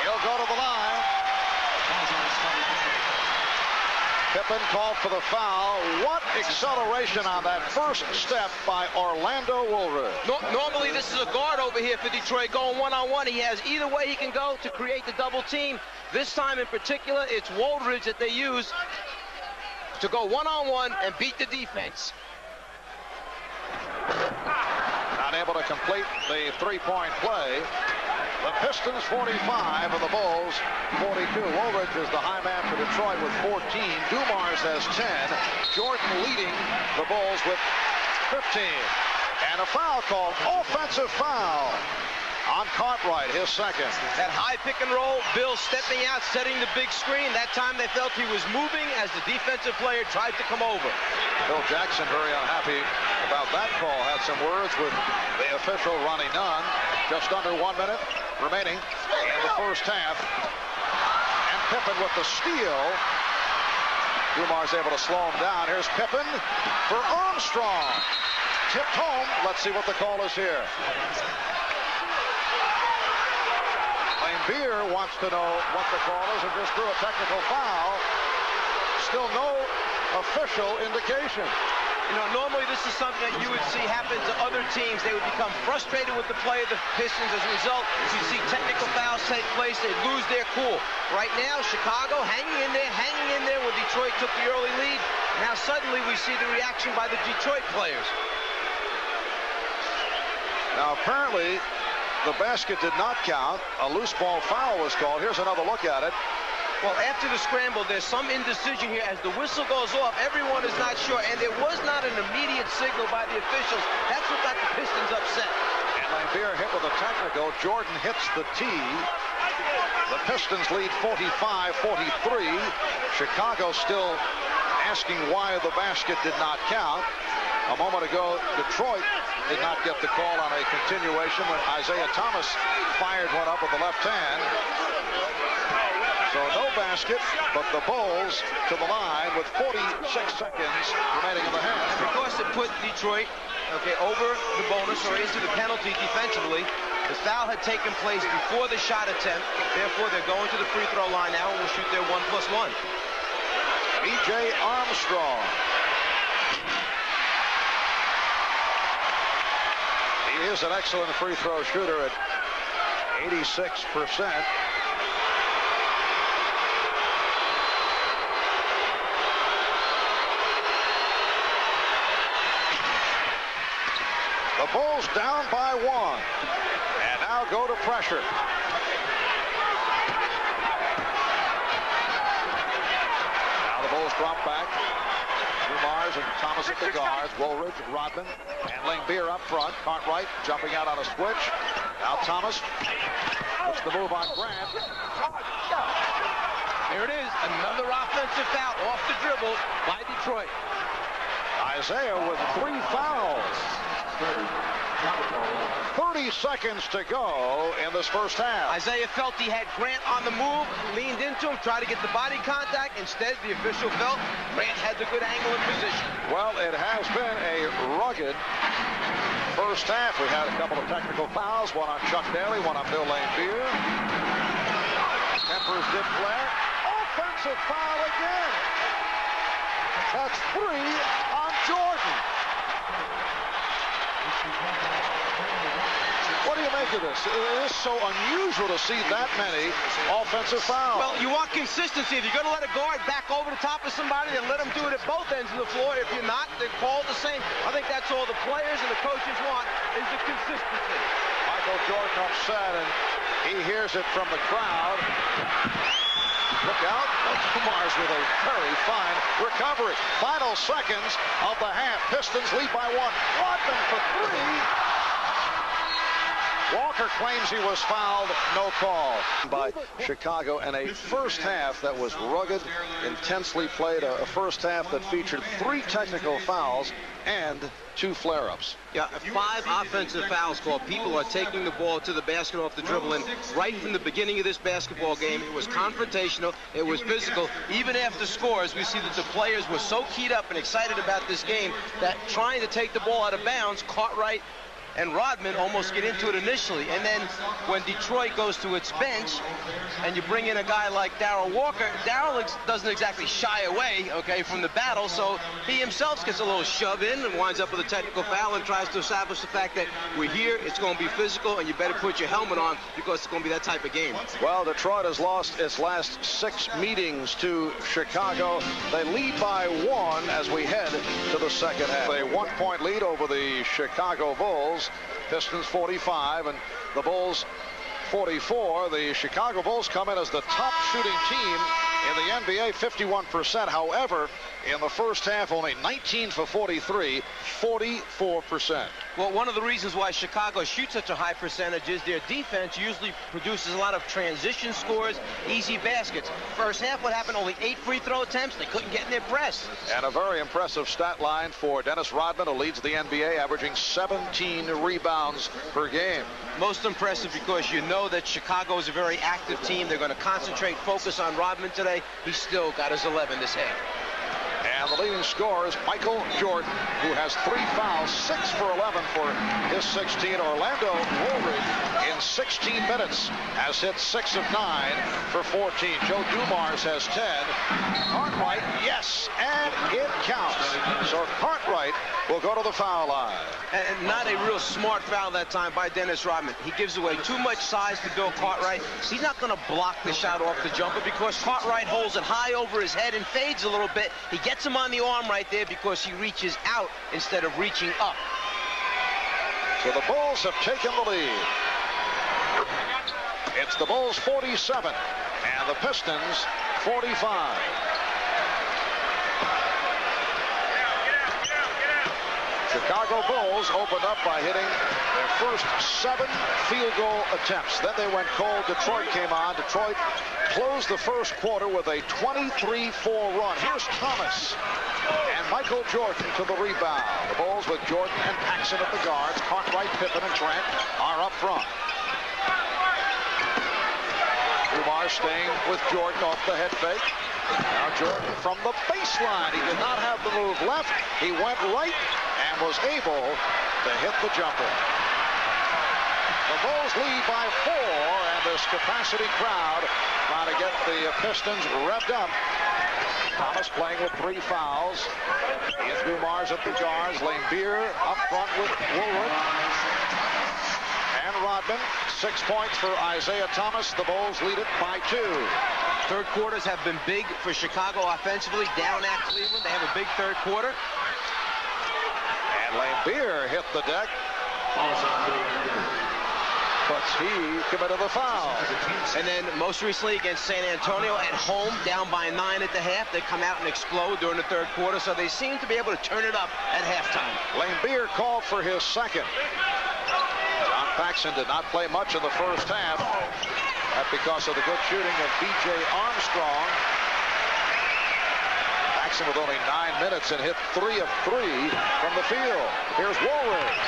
He'll go to the line. Pippen called for the foul. What acceleration on that first step by Orlando Woolridge. Normally this is a guard over here for Detroit going one-on-one. He has either way he can go to create the double team. This time in particular, it's Woolridge that they use to go one-on-one and beat the defense. Not able to complete the three-point play. The Pistons 45 and the Bulls 42. Woolridge is the high man for Detroit with 14. Dumars has 10. Jordan leading the Bulls with 15. And a foul called, offensive foul on Cartwright, his second. That high pick and roll, Bill stepping out, setting the big screen. That time they felt he was moving as the defensive player tried to come over. Bill Jackson very unhappy about that call. Had some words with the official, Ronnie Nunn. Just under 1 minute remaining in the first half. And Pippen with the steal. Dumars able to slow him down. Here's Pippen for Armstrong. Tipped home. Let's see what the call is here. Beer wants to know what the call is and just threw a technical foul. Still no official indication. You know, normally this is something that you would see happen to other teams. They would become frustrated with the play of the Pistons. As a result, you see technical fouls take place. They lose their cool. Right now, Chicago hanging in there when Detroit took the early lead. Now suddenly we see the reaction by the Detroit players. Now apparently the basket did not count. A loose ball foul was called. Here's another look at it. Well, after the scramble, there's some indecision here. As the whistle goes off, everyone is not sure, and there was not an immediate signal by the officials. That's what got the Pistons upset. And Lambier hit with a technical. Jordan hits the tee. The Pistons lead 45-43. Chicago still asking why the basket did not count. A moment ago, Detroit did not get the call on a continuation when Isaiah Thomas fired one up with the left hand. So no basket, but the Bulls to the line with 46 seconds remaining in the half. Because it put Detroit, over the bonus or into the penalty defensively, the foul had taken place before the shot attempt. Therefore, they're going to the free throw line now and will shoot their 1+1. B.J. Armstrong. He is an excellent free throw shooter at 86%. The Bulls down by 1 and now go to pressure. Now the Bulls drop back. Mars and Thomas at the guards, Woolridge, Rodman, and Lambier up front. Cartwright jumping out on a switch. Now Thomas puts the move on Grant. Here it is, another offensive foul off the dribble by Detroit. Isaiah with 3 fouls. 30 seconds to go in this first half. Isaiah felt he had Grant on the move, leaned into him, tried to get the body contact. Instead, the official felt Grant had the good angle and position. Well, it has been a rugged first half. We had a couple of technical fouls, one on Chuck Daly, one on Bill Lambier. Tempers did flare. Offensive foul again. That's 3 on Jordan. What do you make of this? It is so unusual to see that many offensive fouls. Well, you want consistency. If you're going to let a guard back over the top of somebody, then let them do it at both ends of the floor. If you're not, they're called the same. I think that's all the players and the coaches want is the consistency. Michael Jordan upset, and he hears it from the crowd. Look out. Kumars with a very fine recovery. Final seconds of the half. Pistons lead by 1. Rodman for 3. Walker claims he was fouled. No call by Chicago, and a first half that was rugged, intensely played. A first half that featured 3 technical fouls and 2 flare-ups. Yeah, 5 offensive fouls called. People are taking the ball to the basket off the dribble, and right from the beginning of this basketball game, it was confrontational, it was physical. Even after scores, we see that the players were so keyed up and excited about this game that trying to take the ball out of bounds, Cartwright and Rodman almost get into it initially. And then when Detroit goes to its bench and you bring in a guy like Darrell Walker, Darrell doesn't exactly shy away, from the battle, so he himself gets a little shove in and winds up with a technical foul and tries to establish the fact that we're here, it's going to be physical, and you better put your helmet on because it's going to be that type of game. Well, Detroit has lost its last 6 meetings to Chicago. They lead by 1 as we head to the second half. A 1-point lead over the Chicago Bulls. Pistons 45 and the Bulls 44. The Chicago Bulls come in as the top shooting team in the NBA, 51%. However, in the first half, only 19 for 43, 44%. Well, one of the reasons why Chicago shoots such a high percentage is their defense usually produces a lot of transition scores, easy baskets. First half, what happened? Only 8 free throw attempts. They couldn't get in their press. And a very impressive stat line for Dennis Rodman, who leads the NBA, averaging 17 rebounds per game. Most impressive because you know that Chicago is a very active team. They're going to concentrate, focus on Rodman today. He still got his 11 this half. And the leading scorer is Michael Jordan, who has 3 fouls, 6 for 11 for his 16. Orlando Woolridge, in 16 minutes, has hit 6 of 9 for 14. Joe Dumars has 10. Cartwright, yes, and it counts. So Cartwright will go to the foul line. And not a real smart foul that time by Dennis Rodman. He gives away too much size to Bill Cartwright. He's not going to block the shot off the jumper because Cartwright holds it high over his head and fades a little bit. He gets him on the arm right there because he reaches out instead of reaching up. So the Bulls have taken the lead. It's the Bulls 47 and the Pistons 45. Chicago Bulls opened up by hitting their first 7 field goal attempts. Then they went cold. Detroit came on. Detroit closed the first quarter with a 23-4 run. Here's Thomas and Michael Jordan to the rebound. The Bulls with Jordan and Paxson at the guards. Cartwright, Pippen, and Trent are up front. Dumars staying with Jordan off the head fake. Now Jordan from the baseline. He did not have the move left. He went right and was able to hit the jumper. The Bulls lead by 4, and this capacity crowd trying to get the Pistons revved up. Thomas playing with 3 fouls. Ian Dumars at the guards. Lane Beer up front with Woolridge and Rodman. 6 points for Isaiah Thomas. The Bulls lead it by 2. Third quarters have been big for Chicago offensively. Down at Cleveland, they have a big third quarter. And Lane Beer hit the deck. But he committed the foul. And then most recently against San Antonio at home, down by 9 at the half. They come out and explode during the third quarter, so they seem to be able to turn it up at halftime. Lane Beer called for his second. John Paxson did not play much in the first half. That's because of the good shooting of B.J. Armstrong. Paxson with only 9 minutes and hit 3 of 3 from the field. Here's Woolridge.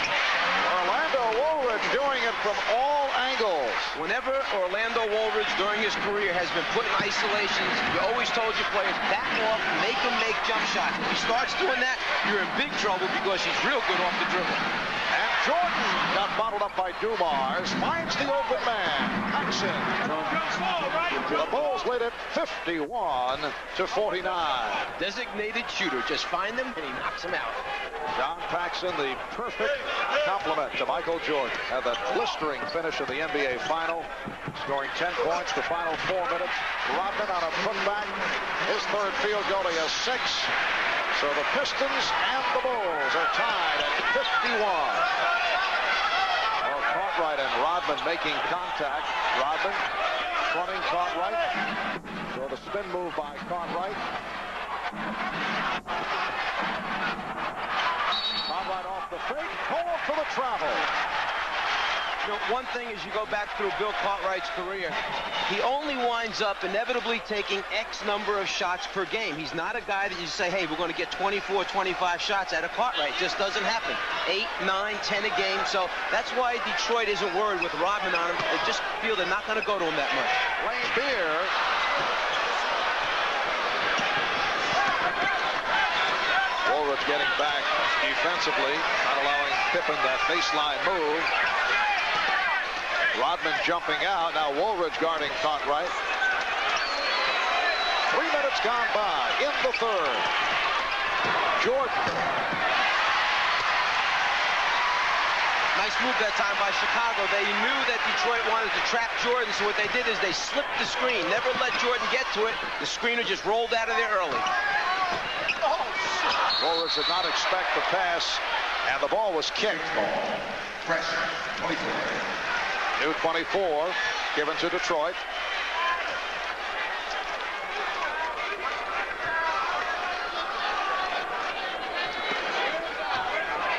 Orlando Woolridge doing it from all angles. Whenever Orlando Woolridge during his career has been put in isolations, you always told your players, back off, make him make jump shots. If he starts doing that, you're in big trouble because he's real good off the dribble. And Jordan got bottled up by Dumars. Finds the open man. Paxson. The Bulls lead it 51-49. Designated shooter. Just find him and he knocks him out. John Paxson, the perfect compliment to Michael Jordan. Had that blistering finish of the NBA Final, scoring 10 points the final 4 minutes. Rodman on a putback. His third field goal, he has 6. So the Pistons and the Bulls are tied at 51. Well, Cartwright and Rodman making contact. Rodman fronting Cartwright. So the spin move by Cartwright. Cartwright off the fake. Called for the travel. You know, one thing is you go back through Bill Cartwright's career, he only winds up inevitably taking X number of shots per game. He's not a guy that you say, hey, we're going to get 24, 25 shots out of Cartwright. It just doesn't happen. 8, 9, 10 a game. So that's why Detroit isn't worried with Rodman on him. They just feel they're not going to go to him that much. Lane Beer. Woolridge getting back defensively, not allowing Pippen that baseline move. Rodman jumping out. Now Woolridge guarding Cartwright. 3 minutes gone by in the third. Jordan. Nice move that time by Chicago. They knew that Detroit wanted to trap Jordan, so what they did is they slipped the screen. Never let Jordan get to it. The screener just rolled out of there early. Woolridge did not expect the pass, and the ball was kicked. Fresh, 24. New 24 given to Detroit.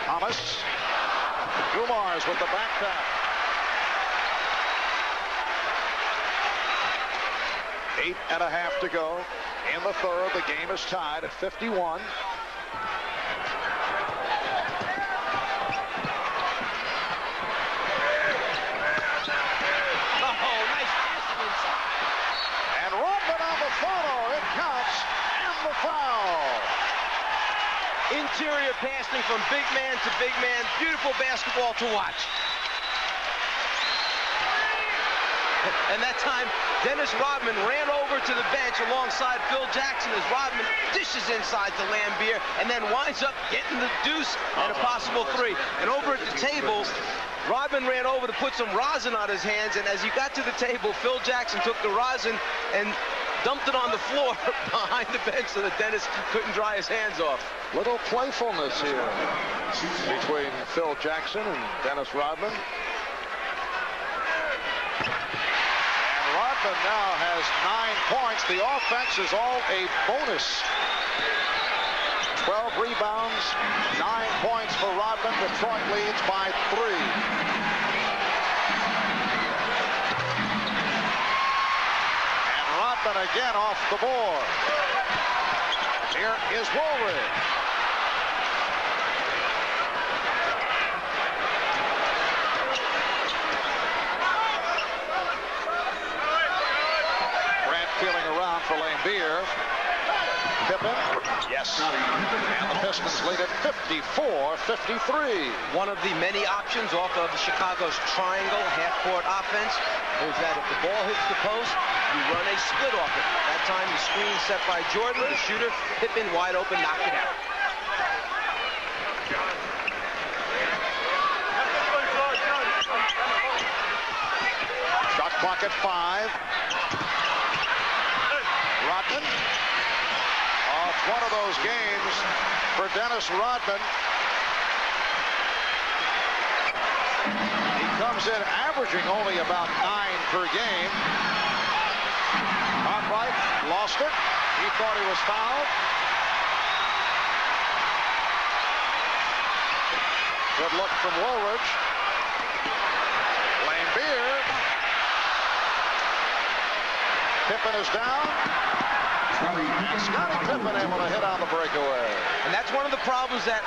Thomas. Dumars with the back tap. 8.5 to go in the third. The game is tied at 51. Interior passing from big man to big man. Beautiful basketball to watch. And that time, Dennis Rodman ran over to the bench alongside Phil Jackson as Rodman dishes inside to Lambier and then winds up getting the deuce and a possible 3. And over at the table, Rodman ran over to put some rosin on his hands, and as he got to the table, Phil Jackson took the rosin and dumped it on the floor behind the bench so that Dennis couldn't dry his hands off. Little playfulness here between Phil Jackson and Dennis Rodman. And Rodman Rodman now has 9 points. The offense is all a bonus. 12 rebounds, 9 points for Rodman. Detroit leads by 3. And Rodman again off the board. Here is Woolridge. Feeling around for Lambeer. Pippen. Yes. And the Pistons lead at 54-53. One of the many options off of Chicago's triangle half-court offense is that if the ball hits the post, you run a split off it. That time the screen set by Jordan, the shooter, Pippen wide open, knocked it out. Shot clock at 5. Rodman. Oh, it's one of those games for Dennis Rodman. He comes in averaging only about 9 per game. Cartwright lost it. He thought he was fouled. Good look from Woolridge. Lambeer. Pippen is down. Scottie Pippen able to hit on the breakaway. And that's one of the problems that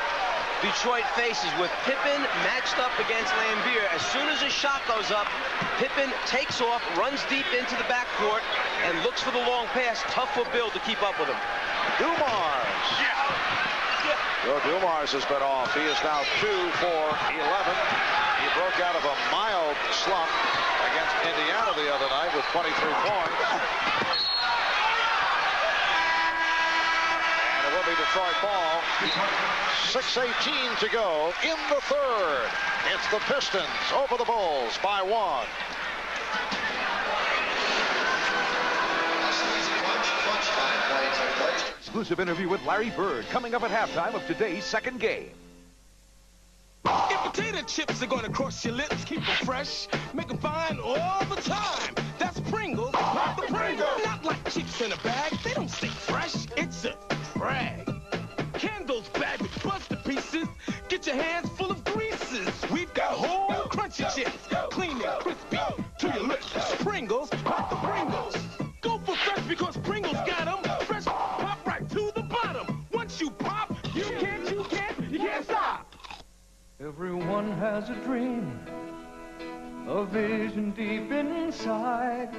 Detroit faces with Pippen matched up against Lambeer. As soon as his shot goes up, Pippen takes off, runs deep into the backcourt, and looks for the long pass. Tough for Bill to keep up with him. Dumars. Joe Dumars has been off. He is now 2 for 11. He broke out of a mild slump against Indiana the other night with 23 points. Detroit ball. 6:18 to go in the third. It's the Pistons over the Bulls by 1. Exclusive interview with Larry Bird coming up at halftime of today's second game. If potato chips are going to cross your lips, keep them fresh, make them fine all the time. That's Pringles, not the Pringles. Not like chips in a bag, they don't stay fresh. It's a drag. Candles bagged with buster pieces. Get your hands full of greases. We've got whole crunchy chips, clean and crispy to your lips. Pringles, not the Pringles. Go for fresh because Pringles got them. Fresh pop right to the bottom. Once you pop, you can't stop. Everyone has a dream, a vision deep inside.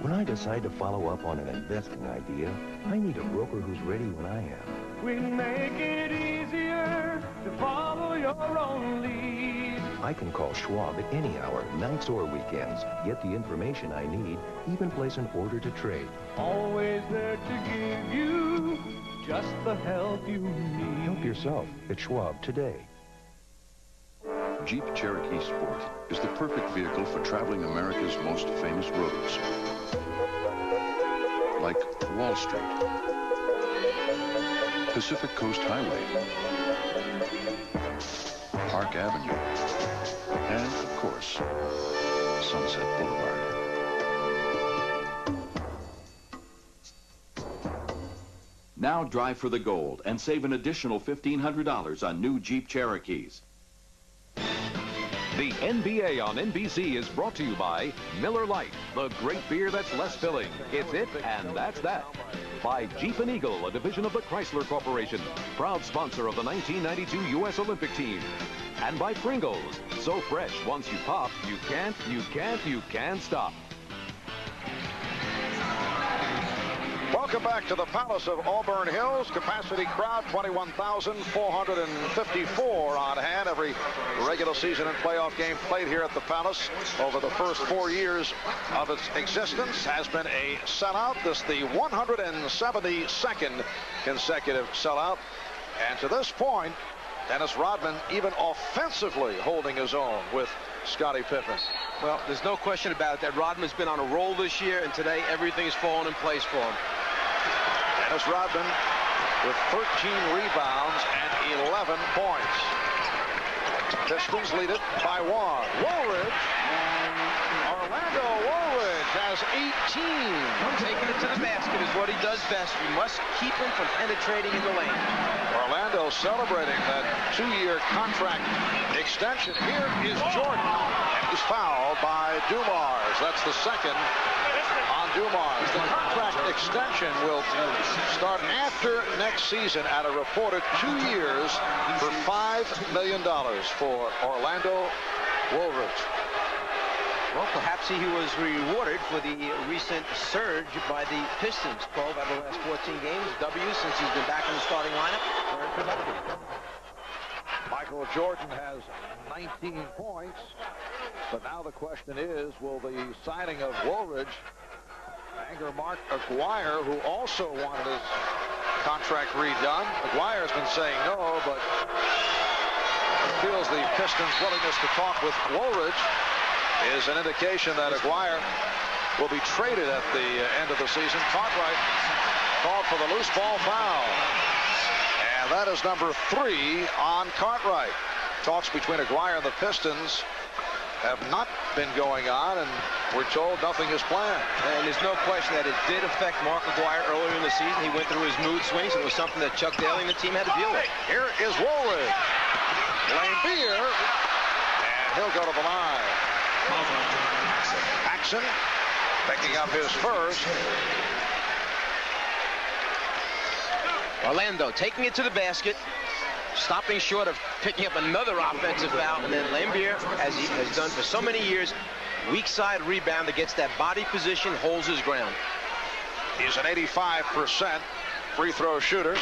When I decide to follow up on an investing idea, I need a broker who's ready when I am. We make it easier to follow your own lead. I can call Schwab at any hour, nights or weekends, get the information I need, even place an order to trade. Always there to give you just the help you need. Help yourself at Schwab today. Jeep Cherokee Sport is the perfect vehicle for traveling America's most famous roads. Like Wall Street, Pacific Coast Highway, Park Avenue, and, of course, Sunset Boulevard. Now drive for the gold and save an additional $1,500 on new Jeep Cherokees. The NBA on NBC is brought to you by Miller Lite, the great beer that's less filling. It's it, and that's that. By Jeep and Eagle, a division of the Chrysler Corporation, proud sponsor of the 1992 U.S. Olympic team. And by Pringles, so fresh, once you pop, you can't stop. Welcome back to the Palace of Auburn Hills. Capacity crowd, 21,454 on hand. Every regular season and playoff game played here at the Palace over the first 4 years of its existence has been a sellout. This the 172nd consecutive sellout. And to this point, Dennis Rodman even offensively holding his own with Scottie Pippen. Well, there's no question about it that Rodman's been on a roll this year, and today everything's fallen in place for him. Dennis Rodman with 13 rebounds and 11 points. Pistons lead it by 1. Woolridge. Orlando Woolridge has has 18. Taking it to the basket is what he does best. You must keep him from penetrating in the lane. Orlando celebrating that 2-year contract extension. Here is Jordan. And he's fouled by Dumars. That's the second on Dumars. The contract extension will start after next season at a reported 2 years for $5 million for Orlando Woolridge. Well, perhaps he was rewarded for the recent surge by the Pistons. 12 out of the last 14 games, W's since he's been back in the starting lineup. Very productive. Michael Jordan has 19 points, but now the question is, will the signing of Woolridge anger Mark Aguirre, who also wanted his contract redone? Aguirre's been saying no, but feels the Pistons' willingness to talk with Woolridge is an indication that Aguirre will be traded at the end of the season. Cartwright called for the loose ball foul. And that is number 3 on Cartwright. Talks between Aguirre and the Pistons have not been going on, and we're told nothing is planned. And there's no question that it did affect Mark Aguirre earlier in the season. He went through his mood swings, and it was something that Chuck Daly and the team had to deal with. Here is Woolridge. Lambier, and he'll go to the line. Paxson picking up his first. Orlando taking it to the basket, stopping short of picking up another offensive foul, and then Lambier, as he has done for so many years, weak side rebound that gets that body position, holds his ground. He's an 85% free throw shooter.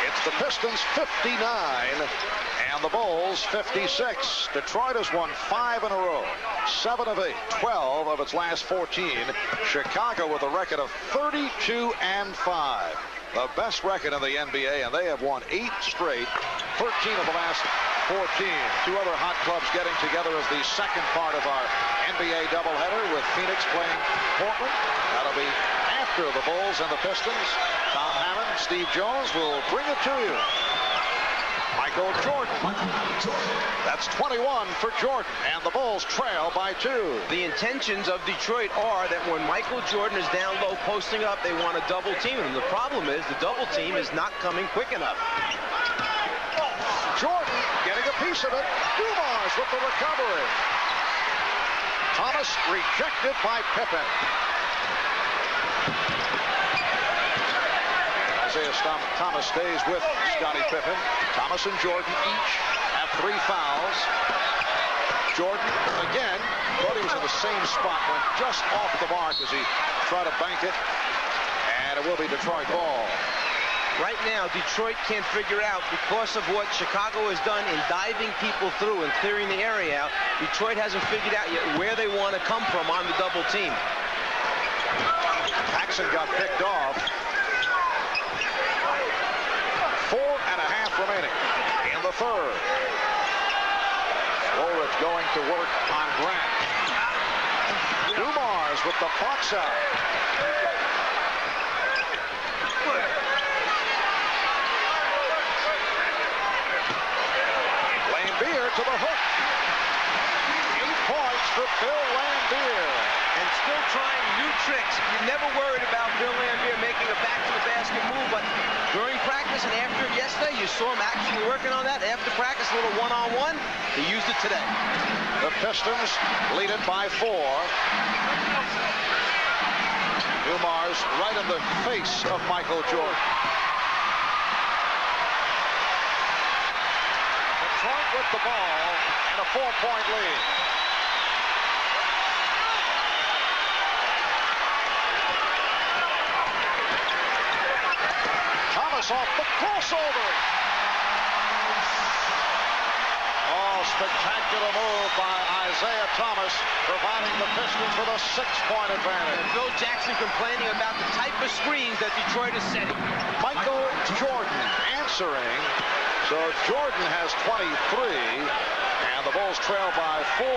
It's the Pistons 59 and the Bulls 56. Detroit has won 5 in a row, 7 of 8, 12 of its last 14. Chicago with a record of 32 and 5. The best record in the NBA, and they have won 8 straight, 13 of the last 14. 2 other hot clubs getting together as the second part of our NBA doubleheader, with Phoenix playing Portland. That'll be after the Bulls and the Pistons. Tom Hammond, Steve Jones will bring it to you. Michael Jordan. That's 21 for Jordan, and the Bulls trail by 2. The intentions of Detroit are that when Michael Jordan is down low posting up, they want to double team him. The problem is the double team is not coming quick enough. Jordan getting a piece of it. Dumars with the recovery. Thomas rejected by Pippen. Isaiah Thomas stays with Scottie Pippen. Thomas and Jordan each have 3 fouls. Jordan, again, thought he was in the same spot, went just off the mark as he tried to bank it. And it will be Detroit ball. Right now, Detroit can't figure out, because of what Chicago has done in diving people through and clearing the area out, Detroit hasn't figured out yet where they want to come from on the double team. Paxson got picked off. 4.5 remaining in the third. Woolridge going to work on Grant. Dumars with the box out. Lambier to the hook. 8 points for Bill Lambier. And still trying new tricks. You never worried about Bill Lambier making a back-to-the-basket move, but during practice and after yesterday, you saw him actually working on that. After practice, a little one-on-one. He used it today. The Pistons lead it by 4. Dumars right in the face of Michael Jordan. Detroit with the ball and a 4-point lead. Thomas off the crossover. Oh, spectacular move by Isaiah Thomas, providing the Pistons with a 6-point advantage. And Phil Jackson complaining about the type of screens that Detroit is setting. Michael Jordan answering. So Jordan has 23, and the Bulls trail by 4.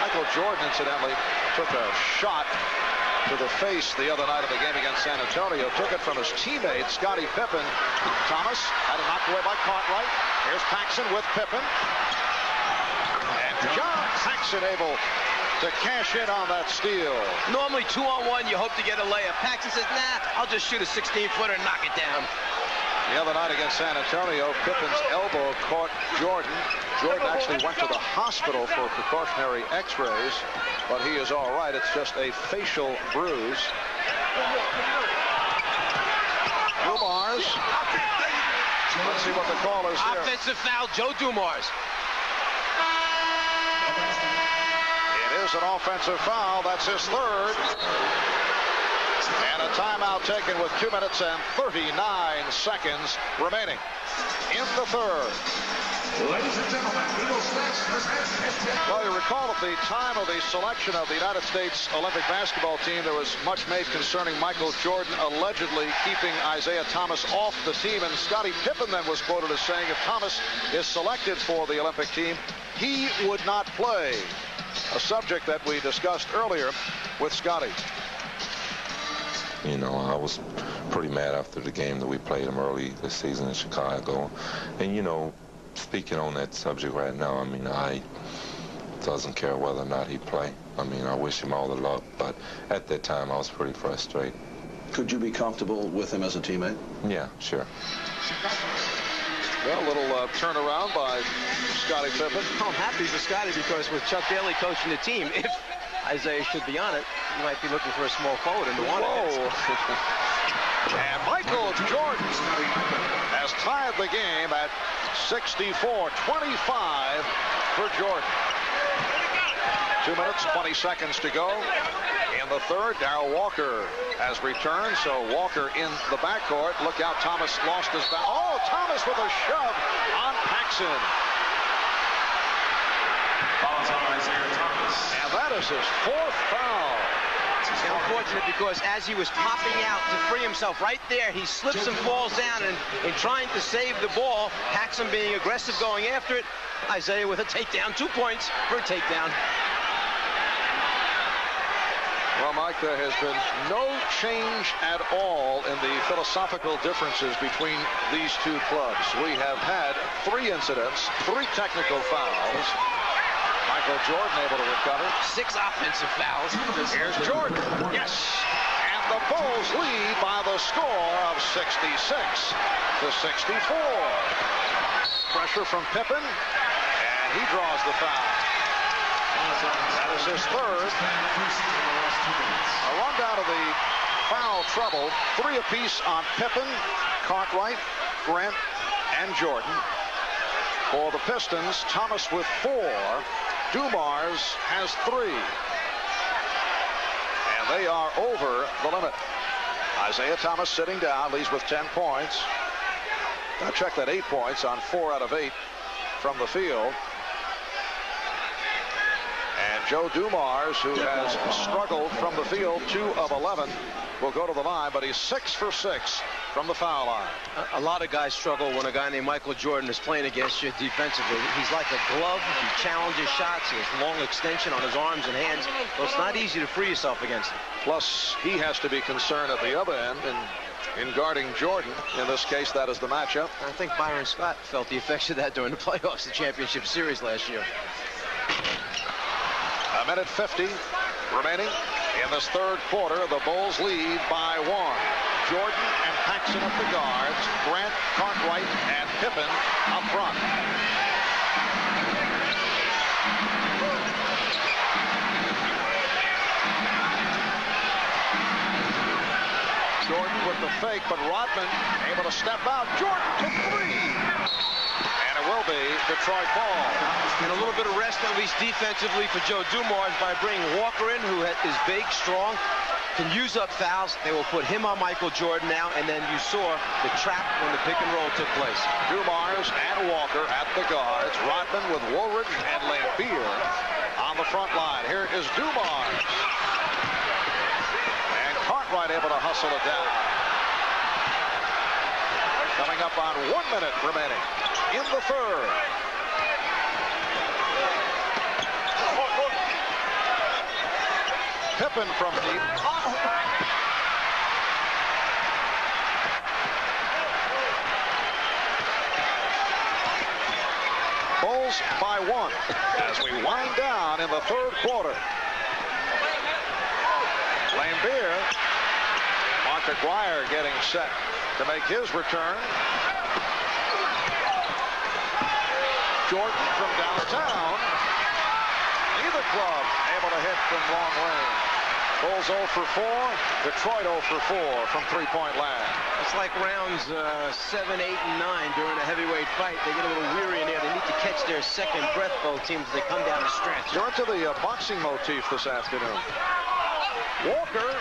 Michael Jordan, incidentally, took a shot to the face the other night of the game against San Antonio. Took it from his teammate, Scottie Pippen. Thomas had it knocked away by Cartwright. Here's Paxson with Pippen. And John Paxson able to cash in on that steal. Normally 2-on-1, you hope to get a layup. Paxson says, nah, I'll just shoot a 16-footer and knock it down. The other night against San Antonio, Pippen's elbow caught Jordan. Jordan actually went to the hospital for precautionary x-rays, but he is all right. It's just a facial bruise. Dumars. Let's see what the call is here. Offensive foul, Joe Dumars. It is an offensive foul. That's his third. And a timeout taken with 2 minutes and 39 seconds remaining in the third. Ladies and gentlemen, well, you recall at the time of the selection of the United States Olympic basketball team, there was much made concerning Michael Jordan allegedly keeping Isaiah Thomas off the team. And Scottie Pippen then was quoted as saying if Thomas is selected for the Olympic team, he would not play. A subject that we discussed earlier with Scottie. You know, I was pretty mad after the game that we played him early this season in Chicago. And, you know, speaking on that subject right now, I mean, I doesn't care whether or not he play. I mean, I wish him all the luck, but at that time I was pretty frustrated. Could you be comfortable with him as a teammate? Yeah, sure. Well, a little turnaround by Scottie Pippen. I'm happy for Scottie because with Chuck Daly coaching the team, if Isaiah should be on it, he might be looking for a small forward in the one. And Michael Jordan has tied the game at 64-25 for Jordan. 2 minutes, 20 seconds to go. In the third, Darrell Walker has returned, so Walker in the backcourt. Look out, Thomas lost his back. Oh, Thomas with a shove on Paxson. And that is his fourth foul. It's unfortunate because as he was popping out to free himself right there, he slips and falls down, and in trying to save the ball, Paxson being aggressive going after it, Isaiah with a takedown, 2 points for a takedown. Well, Mike, there has been no change at all in the philosophical differences between these two clubs. We have had 3 incidents, 3 technical fouls. Michael Jordan able to recover. 6 offensive fouls. Here's Jordan. Yes. And the Bulls lead by the score of 66-64. Pressure from Pippen, and he draws the foul. That is his third. A rundown of the foul trouble. 3 apiece on Pippen, Cartwright, Grant, and Jordan. For the Pistons, Thomas with 4. Dumars has 3. And they are over the limit. Isaiah Thomas sitting down, leads with 10 points. Now check that, 8 points on 4 out of 8 from the field. And Joe Dumars, who has struggled from the field, 2 of 11, will go to the line, but he's 6 for 6 from the foul line. A lot of guys struggle when a guy named Michael Jordan is playing against you defensively. He's like a glove. He challenges shots. He has long extension on his arms and hands. So it's not easy to free yourself against him. Plus, he has to be concerned at the other end in guarding Jordan. In this case, that is the matchup. I think Byron Scott felt the effects of that during the playoffs, the championship series last year. A minute 50 remaining in this third quarter. The Bulls lead by 1. Jordan and Paxson at the guards. Grant, Cartwright, and Pippen up front. Jordan with the fake, but Rodman able to step out. Jordan to 3. And it will be Detroit ball. And a little bit of rest, at least defensively, for Joe Dumars by bringing Walker in, who is big, strong, can use up fouls. They will put him on Michael Jordan now, and then you saw the trap when the pick and roll took place. Dumars and Walker at the guards. Rodman with Woolridge and Lampier on the front line. Here is Dumars. And Cartwright able to hustle it down. Coming up on 1 minute remaining in the third. Pippen from deep. Bulls by 1 as we wind down in the third quarter. beer. Mark Aguirre getting set to make his return. Jordan from downtown. Neither club able to hit from long range. Bulls 0 for 4. Detroit 0 for 4 from three-point land. It's like rounds 7, 8, and 9 during a heavyweight fight. They get a little weary in there. They need to catch their second breath, both teams, as they come down the stretch. You're into the boxing motif this afternoon. Walker.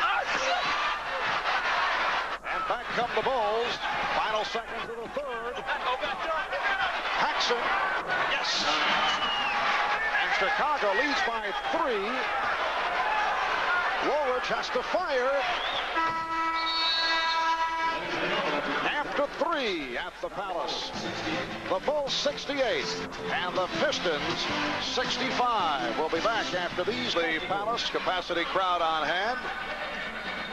And back come the Bulls. Final seconds of the third. Paxson. Yes. And Chicago leads by 3. Woolridge has to fire. After 3 at the Palace. The Bulls 68 and the Pistons 65. We'll be back after these. The Palace capacity crowd on hand.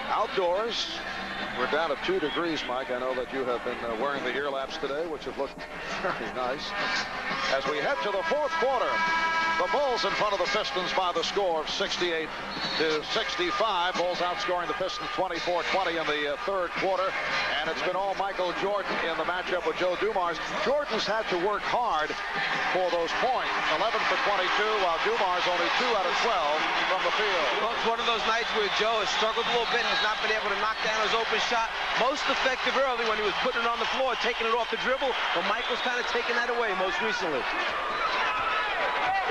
Outdoors. We're down to 2 degrees, Mike. I know that you have been wearing the ear laps today, which have looked very nice. As we head to the fourth quarter, the Bulls in front of the Pistons by the score of 68 to 65. Bulls outscoring the Pistons 24-20 in the third quarter. And it's been all Michael Jordan in the matchup with Joe Dumars. Jordan's had to work hard for those points. 11 for 22, while Dumars only 2 out of 12 from the field. Well, it's one of those nights where Joe has struggled a little bit, has not been able to knock down his open shot. Most effective early when he was putting it on the floor, taking it off the dribble, but Michael's kind of taken that away most recently.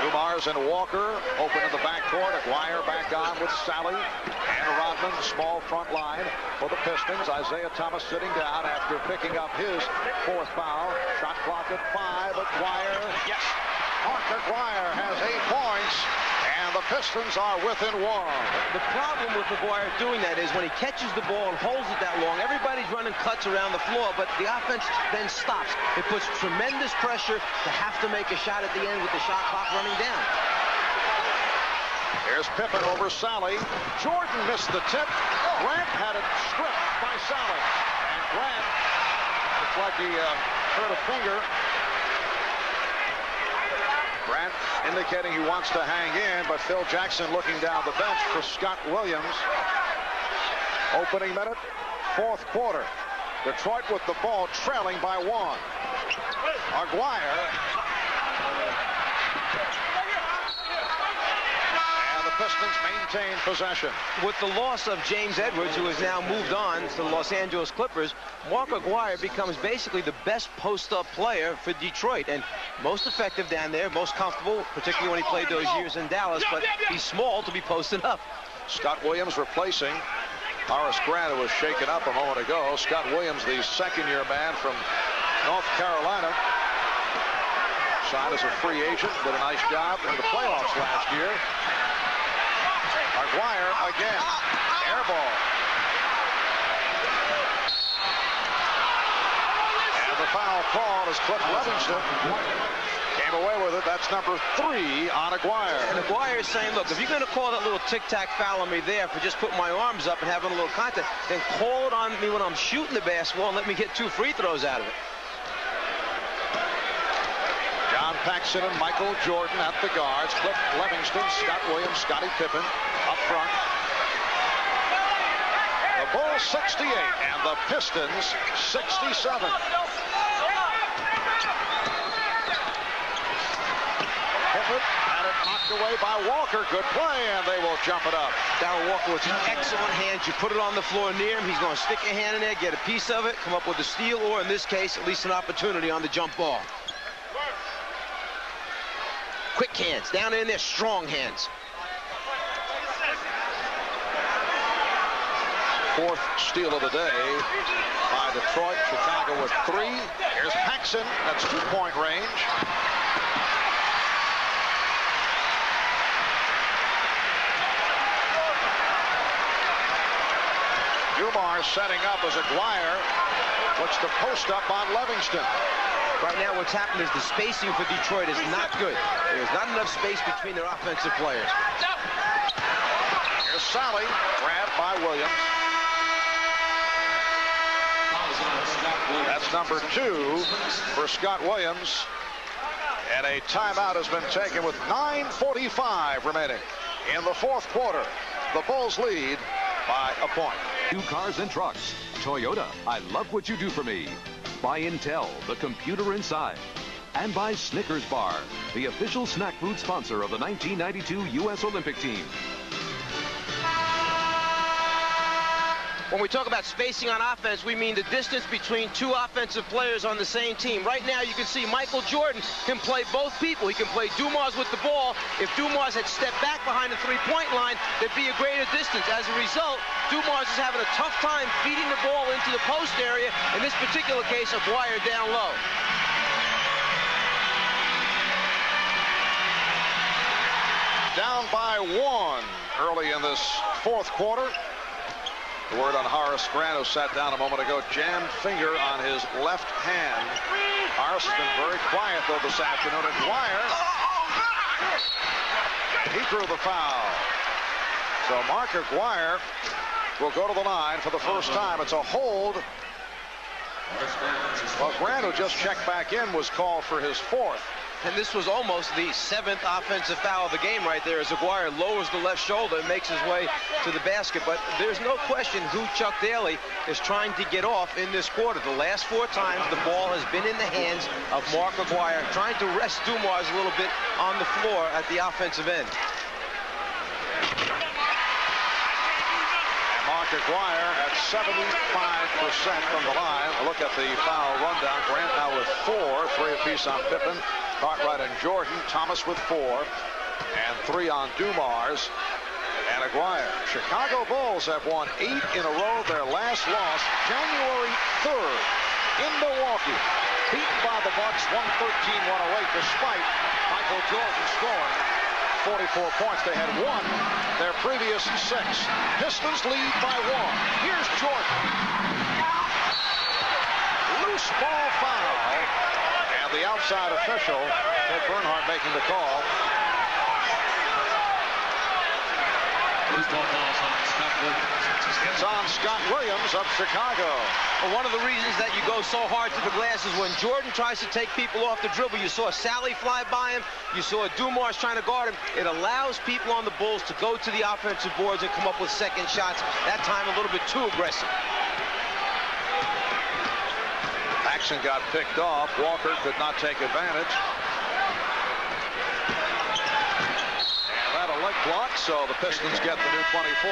Dumars and Walker open in the backcourt. Aguirre back on with Sally and Rodman. Small front line for the Pistons. Isaiah Thomas sitting down after picking up his 4th foul. Shot clock at 5. Aguirre. Yes. Mark Aguirre has 8 points. And the Pistons are within 1. The problem with Aguirre doing that is when he catches the ball and holds it that long, everybody's running cuts around the floor, but the offense then stops. It puts tremendous pressure to have to make a shot at the end with the shot clock running down. Here's Pippen over Sally. Jordan missed the tip. Grant had it stripped by Sally. And Grant, looks like he hurt a finger. Grant indicating he wants to hang in, but Phil Jackson looking down the bench for Scott Williams. Opening minute, 4th quarter. Detroit with the ball trailing by 1. Aguirre. And the Pistons maintain possession. With the loss of James Edwards, who has now moved on to the Los Angeles Clippers, Mark Aguirre becomes basically the best post-up player for Detroit, and most effective down there, most comfortable, particularly when he played those years in Dallas, but he's small to be posted up. Scott Williams replacing Horace Grant, who was shaken up a moment ago. Scott Williams, the second-year man from North Carolina, signed as a free agent, did a nice job in the playoffs last year. Aguirre again, air ball. And the foul call is Cliff Livingston. Came away with it. That's number 3 on Aguirre. And Aguirre is saying, look, if you're going to call that little tic-tac foul on me there for just putting my arms up and having a little contact, then call it on me when I'm shooting the basketball and let me get 2 free throws out of it. John Paxson and Michael Jordan at the guards. Cliff Livingston, Scott Williams, Scottie Pippen up front. The Bulls 68 and the Pistons 67. Pippen had it knocked away by Walker. Good play, and they will jump it up. Darryl Walker with some excellent hands. You put it on the floor near him, he's going to stick a hand in there, get a piece of it, come up with a steal, or in this case, at least an opportunity on the jump ball. Quick hands, down in there, strong hands. 4th steal of the day by Detroit. Chicago with 3. Here's Paxson. That's 2-point range. Dumars setting up as Aguirre puts the post up on Livingston. Right now what's happened is the spacing for Detroit is not good. There's not enough space between their offensive players. Here's Sally, grabbed by Williams. That's number 2 for Scott Williams. And a timeout has been taken with 9:45 remaining in the 4th quarter. The Bulls lead by a point. New cars and trucks. Toyota, I love what you do for me. By Intel, the computer inside. And by Snickers Bar, the official snack food sponsor of the 1992 U.S. Olympic team. When we talk about spacing on offense, we mean the distance between two offensive players on the same team. Right now, you can see Michael Jordan can play both people. He can play Dumars with the ball. If Dumars had stepped back behind the three-point line, there'd be a greater distance. As a result, Dumars is having a tough time feeding the ball into the post area. In this particular case, Aguirre down low. Down by one early in this fourth quarter. The word on Horace Grant, who sat down a moment ago, jammed finger on his left hand. Horace has been very quiet, though, this afternoon. Aguirre, he drew the foul. So Mark Aguirre will go to the line for the first time. It's a hold. Well, Grant, who just checked back in, was called for his fourth. And this was almost the seventh offensive foul of the game right there as Aguirre lowers the left shoulder and makes his way to the basket. But there's no question who Chuck Daly is trying to get off in this quarter. The last four times the ball has been in the hands of Mark Aguirre, trying to rest Dumars a little bit on the floor at the offensive end. Mark Aguirre at 75% from the line. Look at the foul rundown. Grant now with 4, 3 apiece on Pippen, Cartwright and Jordan. Thomas with 4, and 3 on Dumars and Aguirre. Chicago Bulls have won 8 in a row. Their last loss, January 3rd in Milwaukee. Beaten by the Bucks 113-108, despite Michael Jordan scoring 44 points. They had won their previous 6. Pistons lead by 1. Here's Jordan. Loose ball foul. And the outside official, Ted Bernhardt, making the call. It's on Scott Williams of Chicago. Well, one of the reasons that you go so hard to the glass is when Jordan tries to take people off the dribble. You saw Sally fly by him. You saw Dumars trying to guard him. It allows people on the Bulls to go to the offensive boards and come up with second shots. That time a little bit too aggressive. Paxson got picked off. Walker could not take advantage. And that a leg block, so the Pistons get the new 24.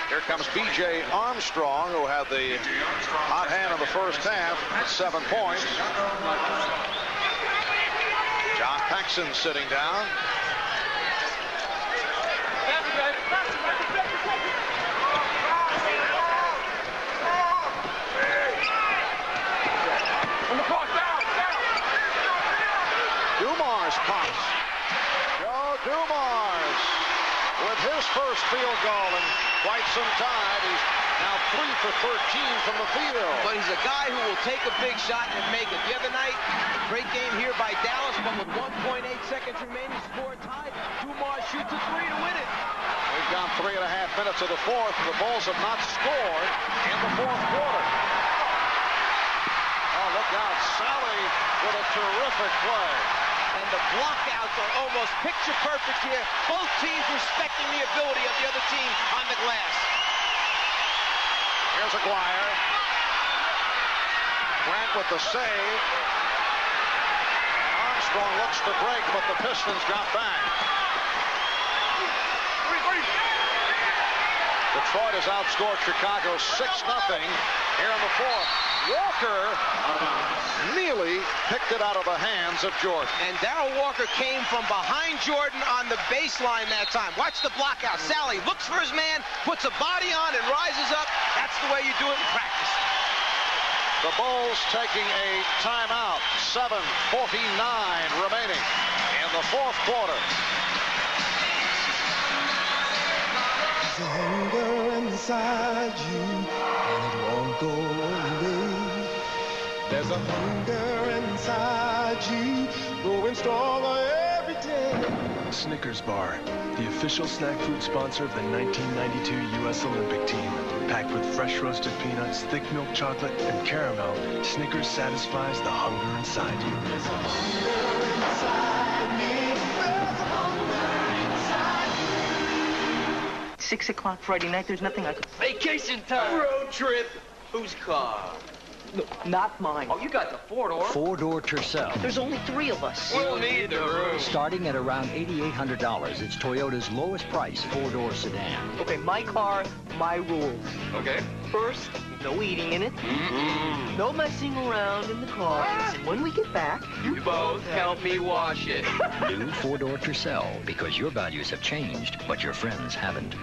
Here comes B.J. Armstrong, who had the hot hand in the first half, 7 points. John Paxson sitting down. Dumars pops. Joe Dumars with his first field goal in quite some time. He's now 3 for 13 from the field. But he's a guy who will take a big shot and make it. The other night, great game here by Dallas, but with 1.8 seconds remaining, score tied. Dumars shoots a 3 to win it. We've gone 3.5 minutes of the fourth. The Bulls have not scored in the fourth quarter. Oh, look out. Sally with a terrific play. And the blockouts are almost picture perfect here. Both teams respecting the ability of the other team on the glass. Here's Aguirre. Grant with the save. Armstrong looks to break, but the Pistons got back. Detroit has outscored Chicago 6-0 here in the fourth. Walker nearly picked it out of the hands of Jordan. And Darrell Walker came from behind Jordan on the baseline that time. Watch the block out. Sally looks for his man, puts a body on and rises up. That's the way you do it in practice. The Bulls taking a timeout. 7:49 remaining in the fourth quarter. There's a hunger inside you, and it won't go away. There's a hunger inside you, growing stronger every day. Snickers Bar, the official snack food sponsor of the 1992 U.S. Olympic team. Packed with fresh roasted peanuts, thick milk chocolate, and caramel, Snickers satisfies the hunger inside you. There's a hunger inside me. There's a hunger inside you. 6 o'clock Friday night, there's nothing I could... Vacation time. Road trip. Whose car? No, not mine. Oh, you got the four-door. Four-door Tercel. There's only 3 of us. We'll need the room. Starting at around $8,800, it's Toyota's lowest price four-door sedan. Okay, my car, my rules. Okay. First, no eating in it. No messing around in the car. And when we get back... You both help me wash it. New four-door Tercel, because your values have changed, but your friends haven't.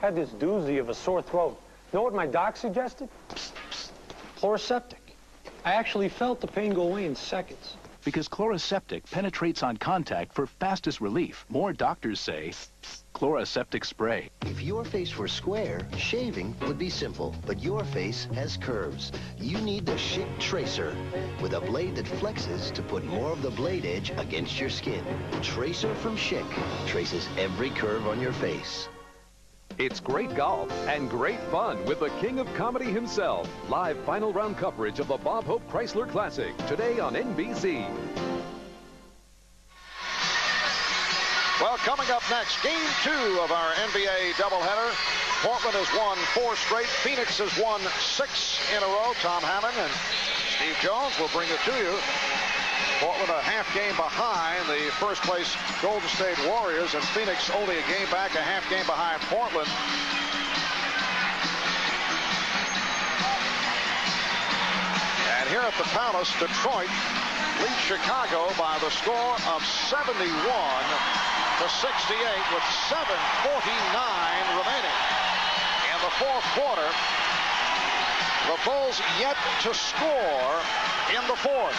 Had this doozy of a sore throat. Know what my doc suggested? Chloroseptic. I actually felt the pain go away in seconds. Because Chloroseptic penetrates on contact for fastest relief, more doctors say Chloroseptic spray. If your face were square, shaving would be simple, but your face has curves. You need the Schick Tracer, with a blade that flexes to put more of the blade edge against your skin. Tracer from Schick traces every curve on your face. It's great golf and great fun with the king of comedy himself. Live final round coverage of the Bob Hope Chrysler Classic today on NBC. Well, coming up next, Game 2 of our NBA doubleheader. Portland has won 4 straight. Phoenix has won 6 in a row. Tom Hammond and Steve Jones will bring it to you. Portland a half game behind the first place Golden State Warriors, and Phoenix only a game back, a half game behind Portland. And here at the Palace, Detroit leads Chicago by the score of 71 to 68 with 7:49 remaining. In the fourth quarter, the Bulls yet to score in the fourth.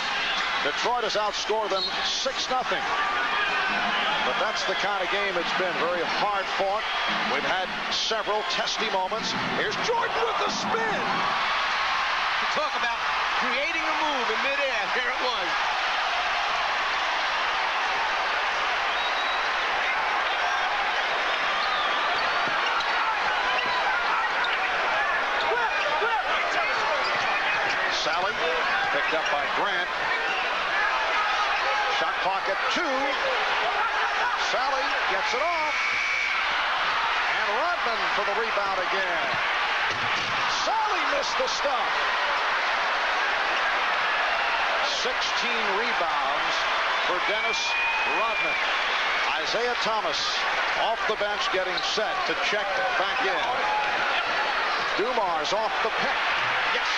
Detroit has outscored them 6-0. But that's the kind of game it's been. Very hard fought. We've had several testy moments. Here's Jordan with the spin. Talk about creating a move in midair. There it was. Sally picked up by Grant. Shot clock at 2. Sally gets it off. And Rodman for the rebound again. Sally missed the stop. 16 rebounds for Dennis Rodman. Isaiah Thomas off the bench getting set to check back in. Dumars off the pick. Yes.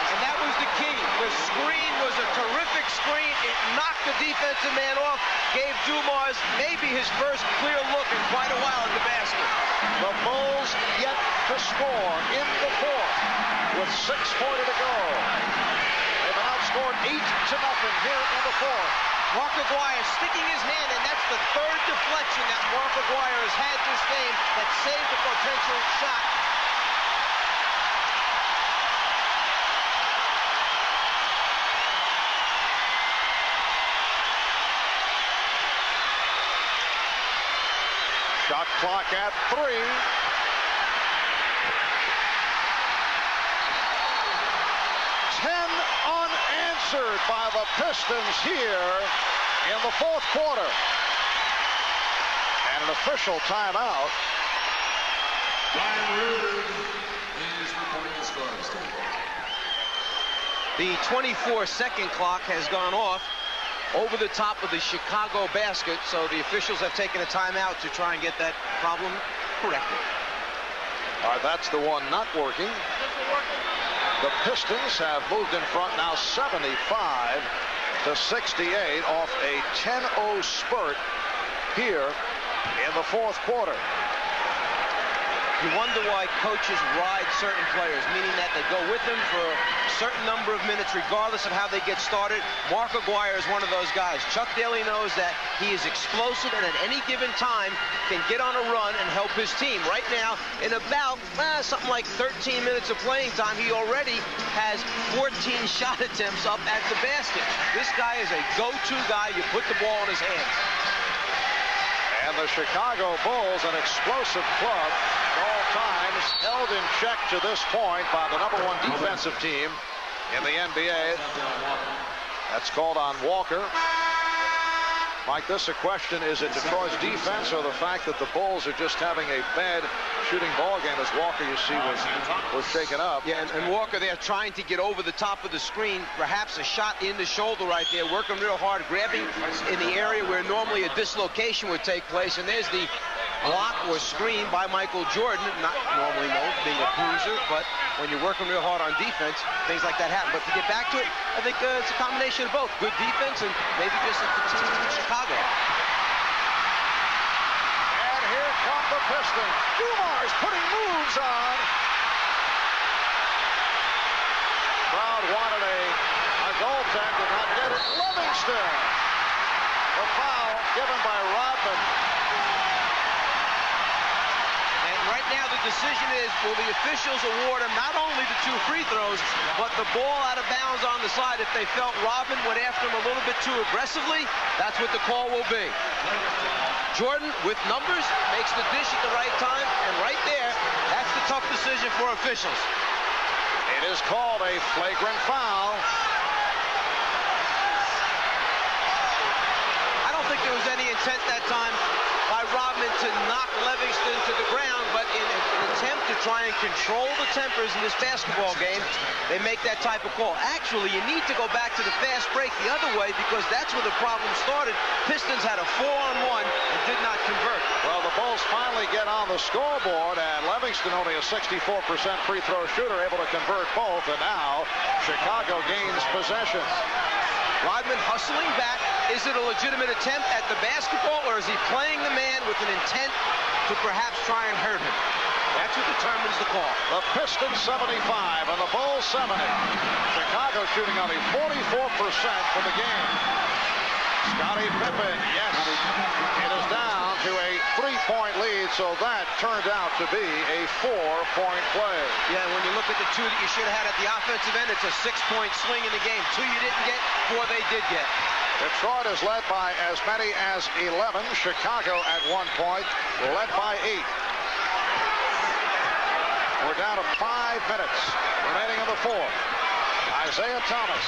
And that was the key. The screen was a terrific screen. It knocked the defensive man off, gave Dumars maybe his first clear look in quite a while at the basket. The Bulls yet to score in the fourth with 6:40 to go. They've been outscored 8-0 here in the fourth. Mark Aguirre sticking his hand, and that's the third deflection that Mark Aguirre has had this game that saved a potential shot. Shot clock at 3. Unanswered by the Pistons here in the fourth quarter. And an official timeout. Brian Rude is reporting the scoring table. The 24-second clock has gone off over the top of the Chicago basket, so the officials have taken a timeout to try and get that problem corrected. All right, that's the one not working. The Pistons have moved in front now 75 to 68 off a 10-0 spurt here in the fourth quarter. You wonder why coaches ride certain players, meaning that they go with them for a certain number of minutes, regardless of how they get started. Mark Aguirre is one of those guys. Chuck Daly knows that he is explosive and at any given time can get on a run and help his team. Right now, in about something like 13 minutes of playing time, he already has 14 shot attempts up at the basket. This guy is a go-to guy. You put the ball in his hands. And the Chicago Bulls, an explosive club at all times, held in check to this point by the #1 defensive team in the NBA. That's called on Walker. Mike, this a question, is it Detroit's defense or the fact that the Bulls are just having a bad shooting ball game, as Walker, you see, was shaken up? Yeah, and Walker there trying to get over the top of the screen, perhaps a shot in the shoulder right there, working real hard, grabbing in the area where normally a dislocation would take place, and there's the block or screen by Michael Jordan, not normally known for being a bruiser, but when you're working real hard on defense, things like that happen. But to get back to it, I think it's a combination of both. Good defense and maybe just a fatigue in Chicago. And here come the Pistons. Dumars putting moves on. Crowd wanted a goaltend, did not get it. Livingston. The foul given by Rodman. Right now, the decision is, will the officials award him not only the 2 free throws, but the ball out of bounds on the side? If they felt Rodman went after him a little bit too aggressively, that's what the call will be. Jordan, with numbers, makes the dish at the right time, and right there, that's the tough decision for officials. It is called a flagrant foul. I don't think there was any intent that time by Rodman to knock Livingston to the ground, but in an attempt to try and control the tempers in this basketball game, they make that type of call. Actually, you need to go back to the fast break the other way, because that's where the problem started. Pistons had a 4-on-1 and did not convert. Well, the Bulls finally get on the scoreboard, and Livingston, only a 64% free throw shooter, able to convert both, and now Chicago gains possession. Rodman hustling back. Is it a legitimate attempt at the basketball, or is he playing the man with an intent to perhaps try and hurt him? That's what determines the call. The Pistons 75 and the Bulls 70. Chicago shooting only 44% for the game. Scottie Pippen, yes. It is down to a 3-point lead, so that turned out to be a 4-point play. Yeah, when you look at the 2 that you should have had at the offensive end, it's a 6-point swing in the game. 2 you didn't get, 4 they did get. Detroit is led by as many as 11. Chicago at 1 point, led by 8. We're down to 5 minutes remaining in the 4th. Isaiah Thomas.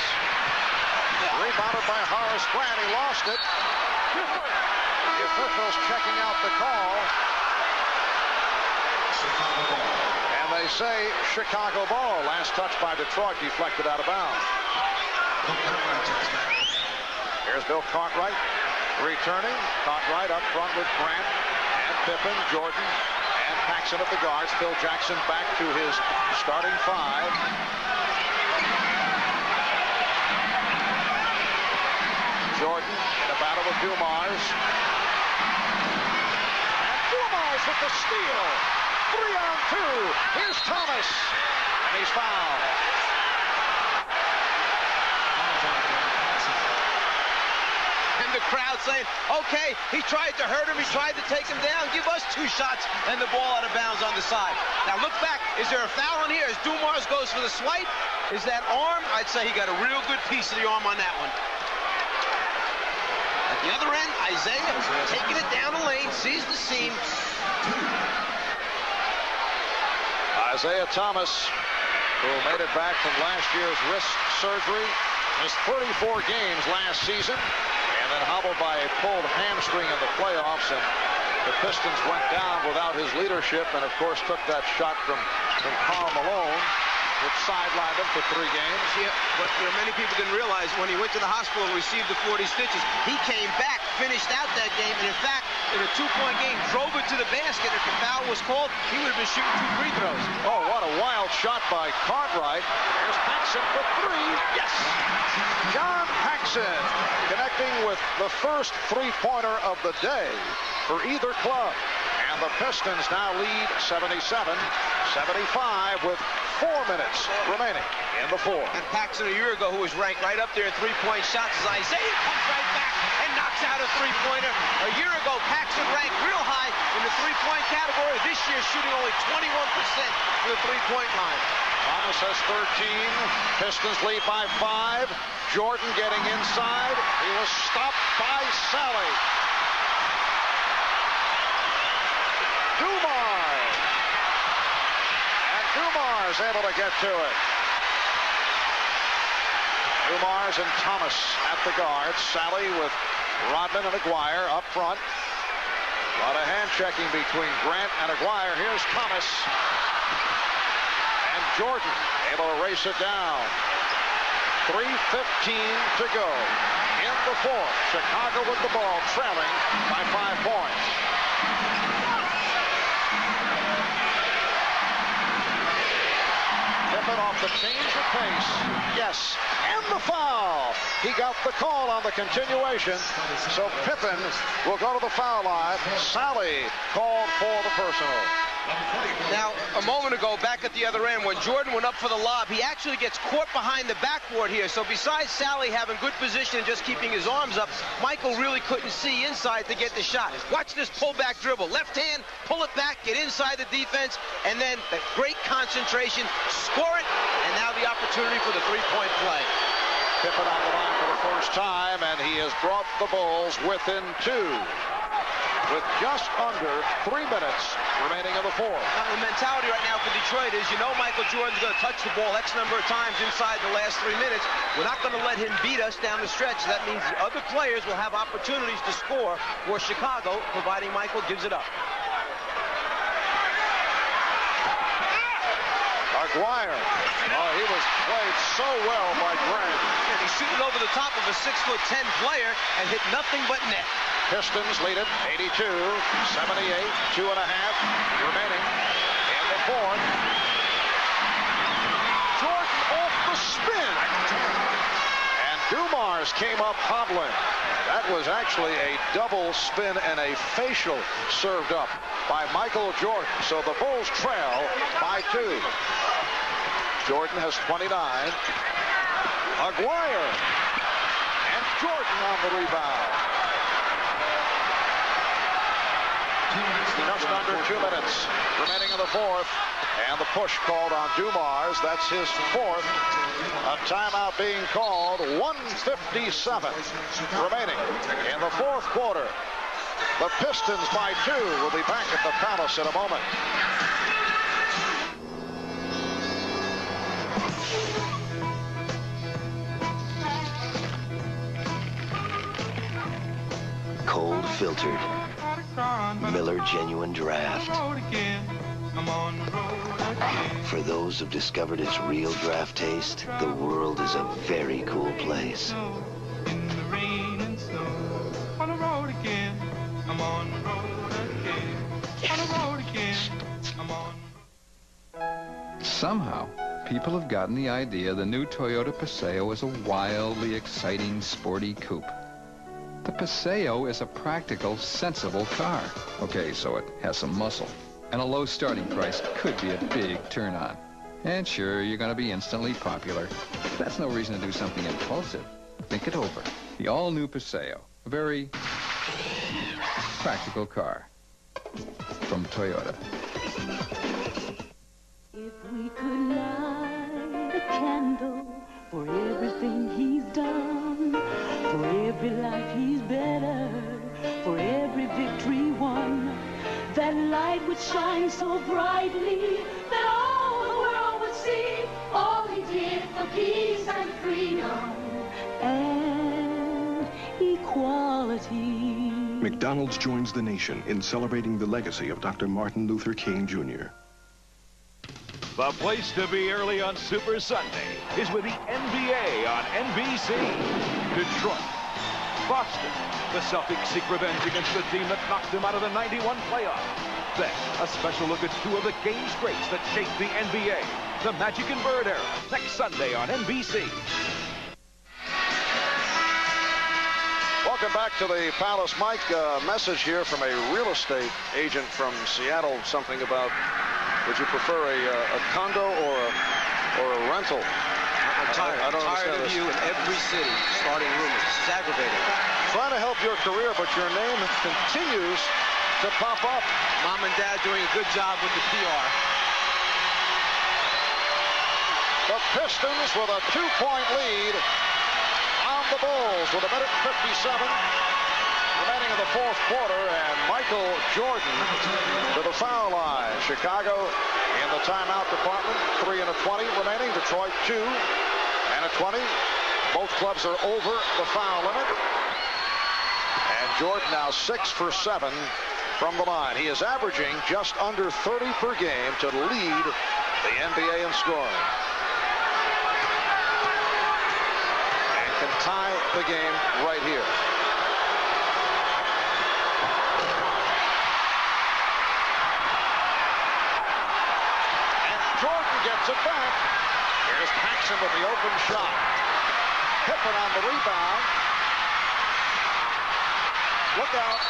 Rebounded by Horace Grant. He lost it. The officials checking out the call. And they say Chicago ball. Last touch by Detroit, deflected out of bounds. Here's Bill Cartwright returning. Cartwright up front with Grant and Pippen, Jordan, and Paxson at the guards. Phil Jackson back to his starting 5. Jordan in a battle with Dumars. And Dumars with the steal. 3-on-2. Here's Thomas. And he's fouled. And the crowd saying, okay, he tried to hurt him. He tried to take him down. Give us 2 shots and the ball out of bounds on the side. Now look back. Is there a foul on here as Dumars goes for the swipe? Is that arm? I'd say he got a real good piece of the arm on that one. At the other end, Isaiah taking it down the lane, sees the seam. Isaiah Thomas, who made it back from last year's wrist surgery, missed 34 games last season, and then hobbled by a pulled hamstring in the playoffs, and the Pistons went down without his leadership, and of course took that shot from Karl Malone, which sidelined him for 3 games. Yeah, but many people didn't realize when he went to the hospital and received the 40 stitches, he came back, finished out that game, and in fact, in a 2-point game, drove it to the basket. If the foul was called, he would have been shooting 2 free throws. Oh, what a wild shot by Cartwright. There's Paxson for 3. Yes! John Paxson connecting with the first 3-pointer of the day for either club. And the Pistons now lead 77-75 with 4 minutes remaining in the 4th. And Paxson a year ago, who was ranked right up there in 3-point shots, as Isaiah comes right back and knocks out a 3-pointer. A year ago, Paxson ranked real high in the 3-point category. This year, shooting only 21% from the 3-point line. Thomas has 13. Pistons lead by 5. Jordan getting inside. He was stopped by Sally. Dumars. And Dumars able to get to it. Dumars and Thomas at the guards. Sally with Rodman and Aguirre up front. A lot of hand checking between Grant and Aguirre. Here's Thomas. And Jordan able to race it down. 3:15 to go in the fourth. Chicago with the ball, trailing by 5 points. Pippen off the change of pace. Yes, and the foul. He got the call on the continuation. So Pippen will go to the foul line. Sally called for the personal. Now, a moment ago, back at the other end, when Jordan went up for the lob, he actually gets caught behind the backboard here. So besides Sally having good position and just keeping his arms up, Michael really couldn't see inside to get the shot. Watch this pullback dribble. Left hand, pull it back, get inside the defense, and then the great concentration, score it, and now the opportunity for the three-point play. Pippen on the line for the first time, and he has brought the Bulls within 2. With just under 3 minutes remaining in the fourth. The mentality right now for Detroit is, you know, Michael Jordan's going to touch the ball X number of times inside the last 3 minutes. We're not going to let him beat us down the stretch. That means the other players will have opportunities to score for Chicago, providing Michael gives it up. Aguirre. Oh, he was played so well by Grant. And he's shooting over the top of a 6'10" player and hit nothing but net. Pistons lead it 82-78, 2.5 remaining in the fourth. Jordan off the spin. And Dumars came up hobbling. That was actually a double spin and a facial served up by Michael Jordan. So the Bulls trail by 2. Jordan has 29. Aguirre and Jordan on the rebound. Just under 2 minutes remaining in the fourth. And the push called on Dumars. That's his fourth. A timeout being called. 1:57 remaining in the fourth quarter. The Pistons by 2 will be back at the Palace in a moment. Cold filtered. Miller Genuine Draft. For those who've discovered its real draft taste, the world is a very cool place. Somehow, people have gotten the idea the new Toyota Paseo is a wildly exciting, sporty coupe. The Paseo is a practical, sensible car. Okay, so it has some muscle. And a low starting price could be a big turn-on. And sure, you're going to be instantly popular. But that's no reason to do something impulsive. Think it over. The all-new Paseo. A very practical car. From Toyota. If we could light a candle for everything he's done, for every life he's bettered, for every victory won, that light would shine so brightly that all the world would see all he did for peace and freedom and equality. McDonald's joins the nation in celebrating the legacy of Dr. Martin Luther King, Jr. The place to be early on Super Sunday is with the NBA on NBC. Detroit, Boston. The Celtics seek revenge against the team that knocked them out of the '91 playoff. Then, a special look at 2 of the game's greats that shaped the NBA. The Magic and Bird era, next Sunday on NBC. Welcome back to the Palace. Mike, message here from a real estate agent from Seattle. Something about, would you prefer a condo or a rental? I'm tired. I'm tired of you in every city starting rumors. This is aggravating. Trying to help your career, but your name continues to pop up. Mom and Dad doing a good job with the PR. The Pistons with a 2-point lead on the Bulls with 1:57 remaining in the fourth quarter, and Michael Jordan to the foul line. Chicago in the timeout department, 3 and a 20 remaining. Detroit 2 and a 20. Both clubs are over the foul limit. And Jordan now 6 for 7 from the line. He is averaging just under 30 per game to lead the NBA in scoring. And can tie the game right here. And Jordan gets it back. Here's Paxson with the open shot. Pippen on the rebound. Look out.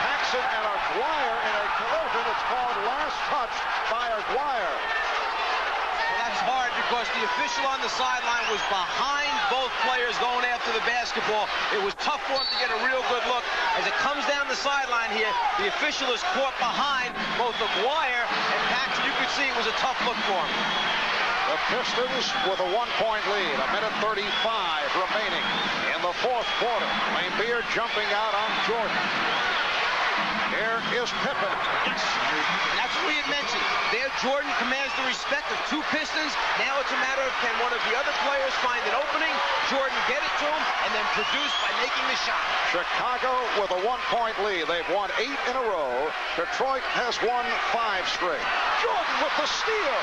Paxson and Aguirre in a collision. It's called last touch by Aguirre. Well, that's hard because the official on the sideline was behind both players going after the basketball. It was tough for him to get a real good look. As it comes down the sideline here, the official is caught behind both Aguirre and Paxson. You could see it was a tough look for him. The Pistons with a 1-point lead. A minute 35 remaining in the fourth quarter. Lane Beard jumping out on Jordan. Here is Pippen. Yes. And that's what we had mentioned. There, Jordan commands the respect of two Pistons. Now it's a matter of can one of the other players find an opening, Jordan get it to him, and then produce by making the shot. Chicago with a 1-point lead. They've won 8 in a row. Detroit has won 5 straight. Jordan with the steal.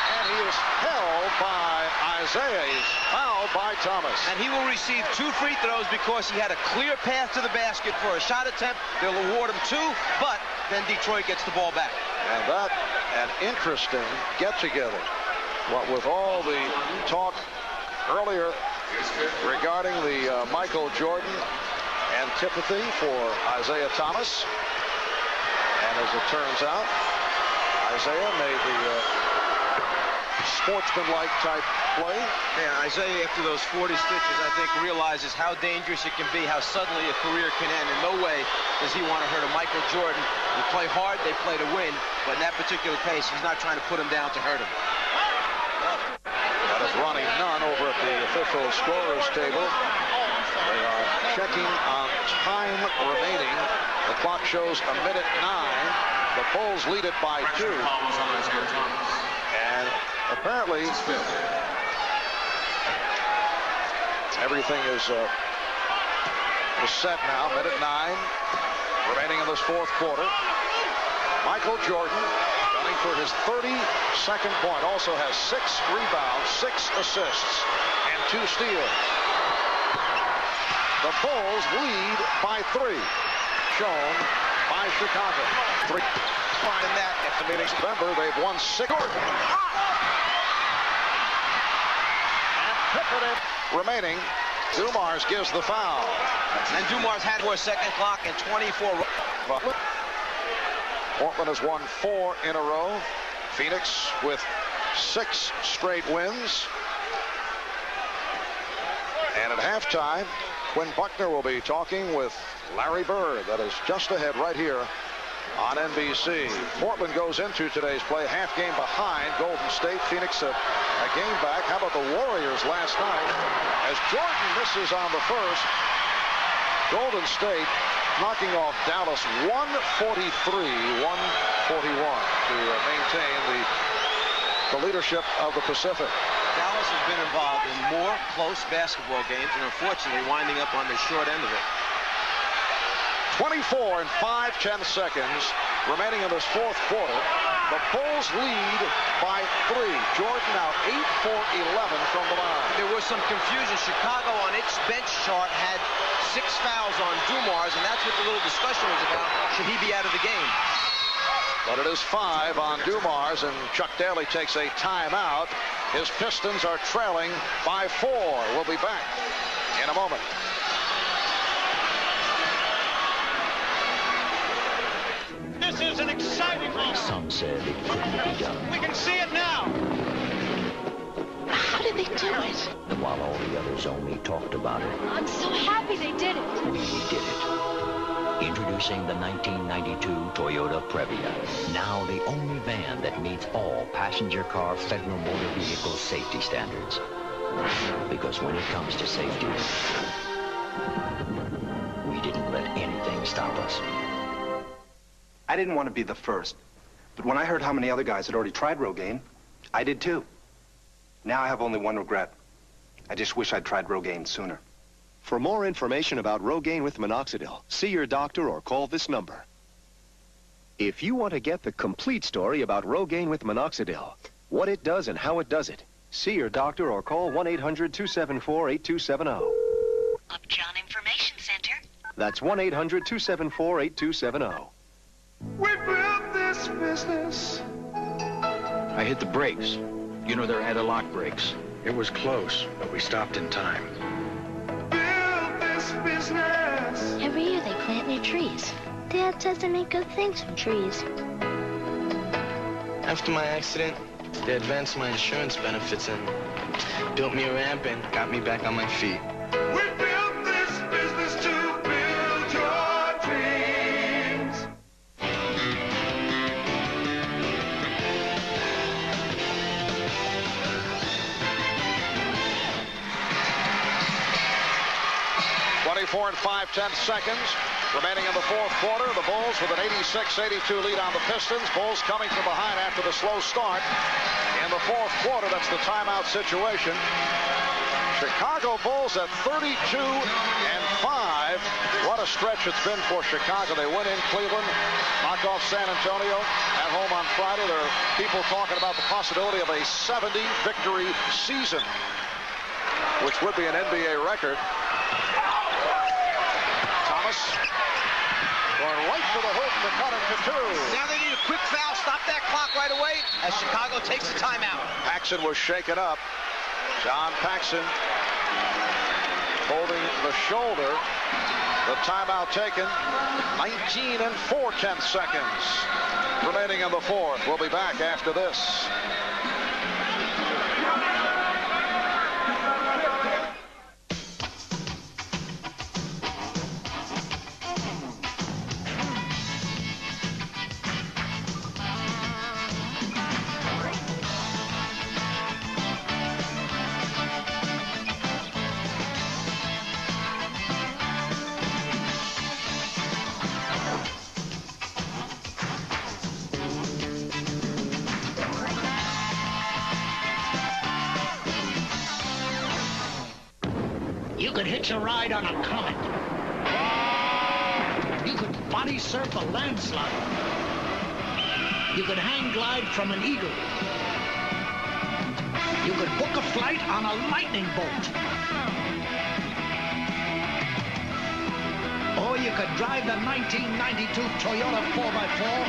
And he is held by Isaiah. He's fouled by Thomas. And he will receive 2 free throws because he had a clear path to the basket for a shot attempt. They'll award him 2, but then Detroit gets the ball back. And that, an interesting get-together. What with all the talk earlier regarding the Michael Jordan antipathy for Isaiah Thomas. And as it turns out, Isaiah made the sportsman-like type play. Yeah, Isaiah, after those 40 stitches, I think realizes how dangerous it can be, how suddenly a career can end. In no way does he want to hurt a Michael Jordan. They play hard, they play to win, but in that particular case, he's not trying to put him down to hurt him. That is Ronnie Nunn over at the official scorer's table. They are checking on time remaining. The clock shows a minute 9. The Bulls lead it by 2. And apparently, everything is set now. Minute 9 remaining in this fourth quarter. Michael Jordan running for his 32nd point. Also has 6 rebounds, 6 assists, and 2 steals. The Bulls lead by 3. Shown by Chicago. 3. Finding that at the meeting in November, they've won 6. Remaining, Dumars gives the foul. And Dumars had 4 second clock and 24. Portland has won 4 in a row. Phoenix with 6 straight wins. And at halftime, Quinn Buckner will be talking with Larry Bird. That is just ahead right here on NBC. Portland goes into today's play half game behind Golden State. Phoenix a game back. How about the Warriors last night? As Jordan misses on the first, Golden State knocking off Dallas 143-141 to maintain the leadership of the Pacific. Dallas has been involved in more close basketball games and unfortunately winding up on the short end of it. 24 and 5/10 seconds remaining in this fourth quarter. The Bulls lead by 3. Jordan now 8 for 11 from the line. There was some confusion. Chicago on its bench chart had 6 fouls on Dumars, and that's what the little discussion was about. Should he be out of the game? But it is 5 on Dumars, and Chuck Daly takes a timeout. His Pistons are trailing by 4. We'll be back in a moment. This is an exciting moment. Some said it couldn't be done. We can see it now. How did they do it? While all the others only talked about it, I'm so happy they did it. we did it. Introducing the 1992 Toyota Previa. Now the only van that meets all passenger car federal motor vehicle safety standards. Because when it comes to safety, we didn't let anything stop us. I didn't want to be the first, but when I heard how many other guys had already tried Rogaine, I did too. Now I have only one regret. I just wish I'd tried Rogaine sooner. For more information about Rogaine with minoxidil, see your doctor or call this number. If you want to get the complete story about Rogaine with minoxidil, what it does and how it does it, see your doctor or call 1-800-274-8270. Upjohn Information Center. That's 1-800-274-8270. We built this business. I hit the brakes. You know, they're anti-lock brakes. It was close, but we stopped in time. Build this business. Every year they plant new trees. Dad says they make good things from trees. After my accident, they advanced my insurance benefits and built me a ramp and got me back on my feet. We built this business to build your dreams. .24 and 5/10 seconds remaining in the fourth quarter. The Bulls with an 86-82 lead on the Pistons. Bulls coming from behind after the slow start. In the fourth quarter, that's the timeout situation. Chicago Bulls at 32-5. What a stretch it's been for Chicago. They win in Cleveland, knock off San Antonio at home on Friday. There are people talking about the possibility of a 70-victory season, which would be an NBA record. Thomas going right for the hoop to cut it to two. Now they need a quick foul. Stop that clock right away as Chicago takes the timeout. Paxson was shaken up. John Paxson holding the shoulder. The timeout taken. 19 and 4/10 seconds remaining in the fourth. We'll be back after this. You could hitch a ride on a comet. You could body surf a landslide. You could hang glide from an eagle. You could book a flight on a lightning bolt. Or you could drive the 1992 Toyota 4x4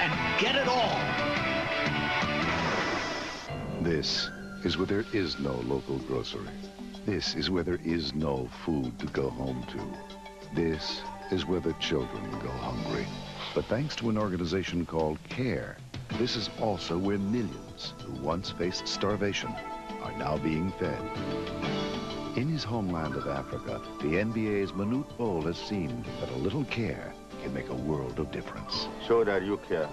and get it all. This is where there is no local grocery. This is where there is no food to go home to. This is where the children go hungry. But thanks to an organization called CARE, this is also where millions who once faced starvation are now being fed. In his homeland of Africa, the NBA's Manute Bol has seen that a little care can make a world of difference. Show that you care.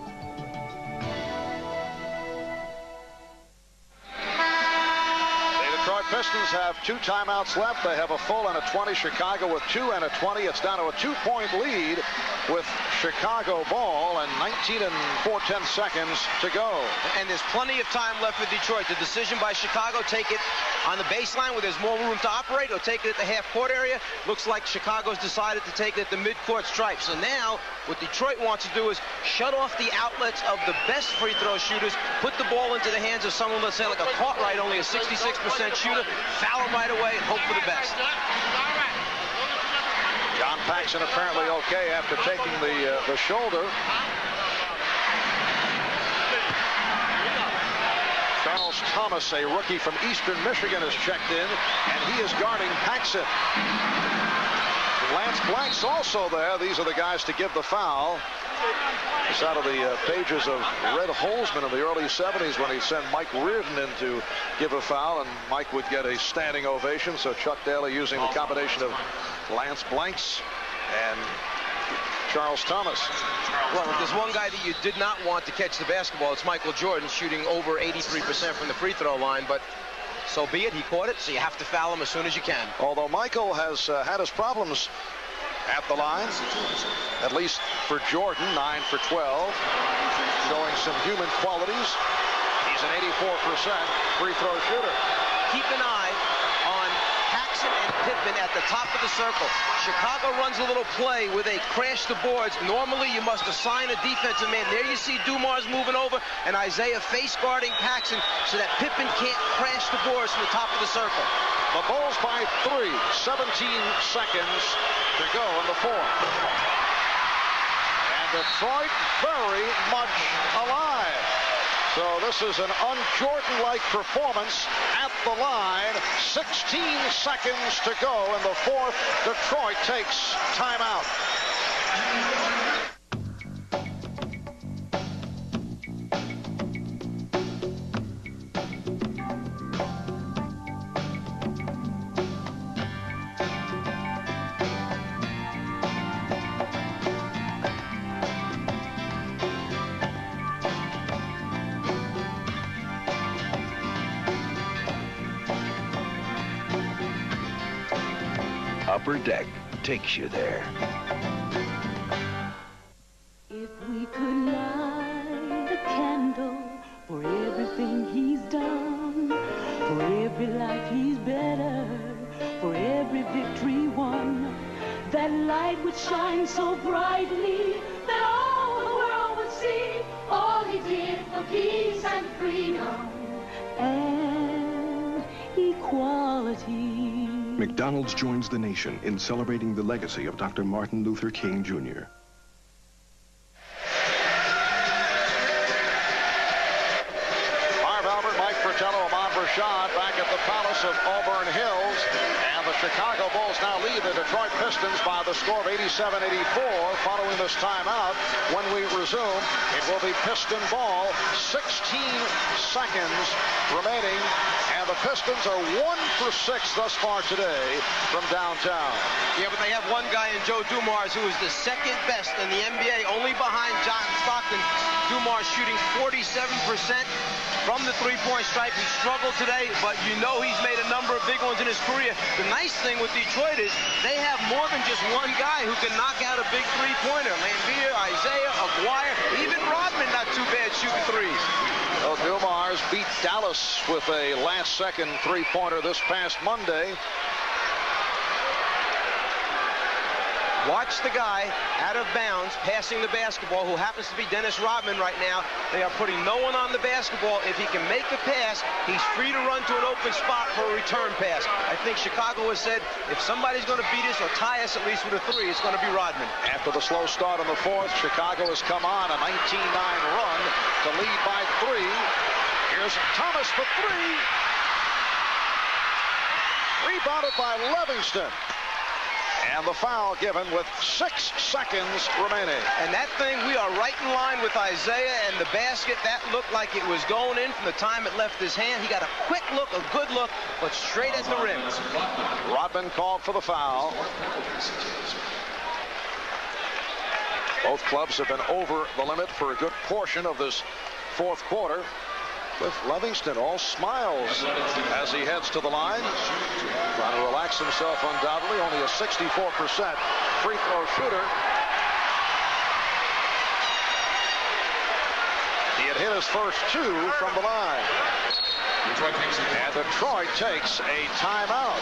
Pistons have 2 timeouts left. They have a full and a 20. Chicago with 2 and a 20. It's down to a 2-point lead with Chicago ball and 19 and 4/10 seconds to go. And there's plenty of time left for Detroit. The decision by Chicago, take it on the baseline where there's more room to operate, or take it at the half-court area. Looks like Chicago's decided to take it at the mid-court stripe. So now what Detroit wants to do is shut off the outlets of the best free throw shooters, put the ball into the hands of someone, let's say like a Cartwright, only a 66% shooter, foul him right away and hope for the best. John Paxson apparently okay after taking the shoulder. Charles Thomas, a rookie from Eastern Michigan, has checked in, and he is guarding Paxson. Lance Blank's also there. These are the guys to give the foul. It's out of the pages of Red Holzman in the early 70s when he sent Mike Reardon in to give a foul, and Mike would get a standing ovation. So Chuck Daly using the combination of Lance Blanks and Charles Thomas. Well, if there's one guy that you did not want to catch the basketball, it's Michael Jordan, shooting over 83% from the free throw line, but so be it. He caught it, so you have to foul him as soon as you can. Although Michael has had his problems at the line, at least for Jordan, 9 for 12, showing some human qualities. He's He's an 84% free throw shooter. Keep an eye on Paxson and Pippen at the top of the circle. Chicago runs a little play where they crash the boards. Normally, you must assign a defensive man. There you see Dumars moving over and Isaiah face guarding Paxson so that Pippen can't crash the boards from the top of the circle. The Bulls by 3, 17 seconds to go in the fourth. And Detroit very much alive. So this is an un-Jordan-like performance at the line. 16 seconds to go in the fourth. Detroit takes timeout. Upper Deck takes you there. If we could light a candle for everything he's done, for every life he's bettered, for every victory won, that light would shine so brightly that all the world would see all he did for peace and freedom and equality. McDonald's joins the nation in celebrating the legacy of Dr. Martin Luther King, Jr. Marv Albert, Mike Fratello, Ahmad Rashad back at the Palace of Auburn Hills. And the Chicago Bulls now lead the Detroit Pistons by the score of 87-84. Following this timeout, when we resume, it will be Piston ball. 16 seconds remaining. And the Pistons are 1 for 6 thus far today from downtown. Yeah, but they have one guy in Joe Dumars who is the second best in the NBA, only behind John Stockton. Dumars shooting 47% from the three-point stripe. He struggled today, but you know he's made a number of big ones in his career. The nice thing with Detroit is they have more than just one guy who can knock out a big three-pointer. Lambeer, Isaiah, Aguirre, even Rodman not too bad shooting threes. Well, Dumars beat Dallas with a last-second three-pointer this past Monday. Watch the guy out of bounds passing the basketball, who happens to be Dennis Rodman right now. They are putting no one on the basketball. If he can make a pass, he's free to run to an open spot for a return pass. I think Chicago has said if somebody's going to beat us or tie us at least with a three, it's going to be Rodman. After the slow start in the fourth, Chicago has come on a 19-9 run to lead by 3. Here's Thomas for 3. Rebounded by Livingston. And the foul given with 6 seconds remaining. And that thing, we are right in line with Isaiah and the basket. That looked like it was going in from the time it left his hand. He got a quick look, a good look, but straight at the rim. Rodman called for the foul. Both clubs have been over the limit for a good portion of this fourth quarter. Cliff Livingston all smiles as he heads to the line. Trying to relax himself undoubtedly. Only a 64% free throw shooter. He had hit his first 2 from the line. And Detroit takes a timeout.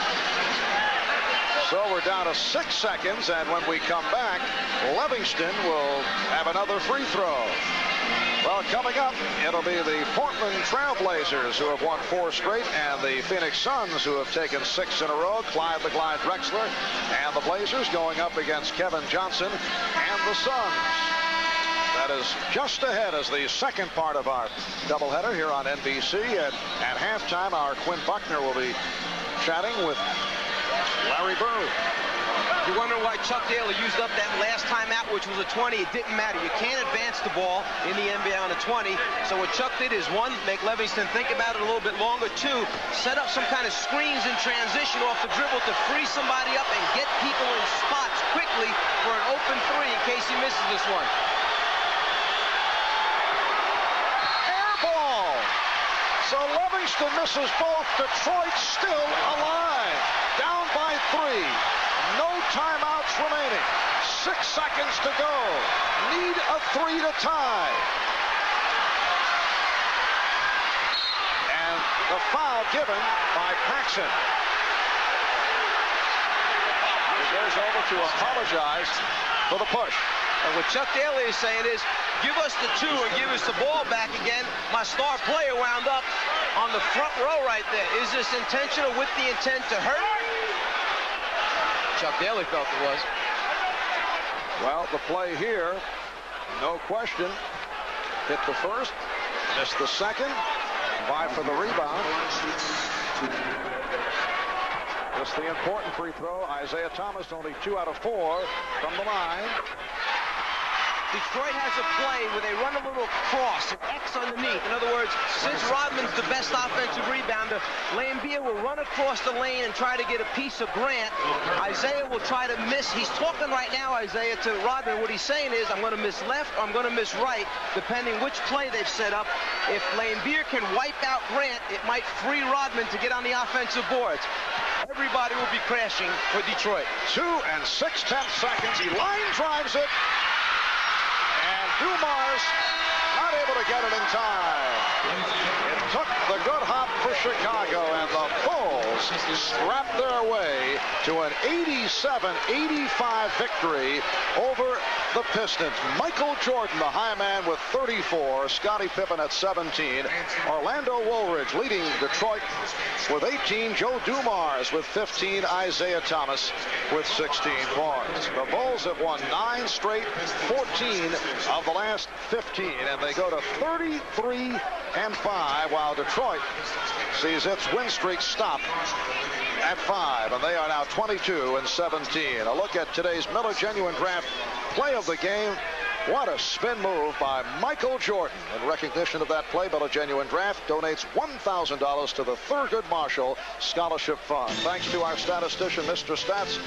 So we're down to 6 seconds, and when we come back, Livingston will have another free throw. Well, coming up, it'll be the Portland Trailblazers who have won 4 straight, and the Phoenix Suns who have taken 6 in a row. Clyde the Glide Drexler and the Blazers going up against Kevin Johnson and the Suns. That is just ahead as the second part of our doubleheader here on NBC. And at halftime, our Quinn Buckner will be chatting with Larry Bird. You wonder why Chuck Daly used up that last timeout, which was a 20. It didn't matter. You can't advance the ball in the NBA on a 20. So what Chuck did is, 1, make Livingston think about it a little bit longer. 2, set up some kind of screens in transition off the dribble to free somebody up and get people in spots quickly for an open 3 in case he misses this one. Air ball. So Livingston misses both. Detroit still alive. Down by 3. No timeouts remaining. 6 seconds to go. Need a 3 to tie. The foul given by Paxson. He goes over to apologize for the push. And what Chuck Daly is saying is, give us the 2 and give us the ball back again. My star player wound up on the front row right there. Is this intentional with the intent to hurt? Chuck Daly felt it was. Well, the play here, no question, hit the first, missed the second, vie for the rebound. Just the important free throw. Isaiah Thomas only 2 out of 4 from the line. Detroit has a play where they run a little cross, an X underneath. In other words, since Rodman's the best offensive rebounder, Lambier will run across the lane and try to get a piece of Grant. Isaiah will try to miss. He's talking right now, Isaiah, to Rodman. What he's saying is, I'm going to miss left or I'm going to miss right, depending which play they've set up. If Lambier can wipe out Grant, it might free Rodman to get on the offensive boards. Everybody will be crashing for Detroit. 2 and 6/10 seconds. He line drives it. And Dumars not able to get it in time. It took the good hop for Chicago, and the Bulls scrapped their way to an 87-85 victory over the Pistons. Michael Jordan, the high man, with 34. Scottie Pippen at 17. Orlando Woolridge leading Detroit with 18. Joe Dumars with 15. Isaiah Thomas with 16 points. The Bulls have won 9 straight, 14 of the last 15, and they go to 33-5, while Detroit sees its win streak stop at 5, and they are now 22-17. A look at today's Miller Genuine Draft play of the game. What a spin move by Michael Jordan. In recognition of that play, Miller Genuine Draft donates $1,000 to the Thurgood Marshall Scholarship Fund. Thanks to our statistician, Mr. Stats.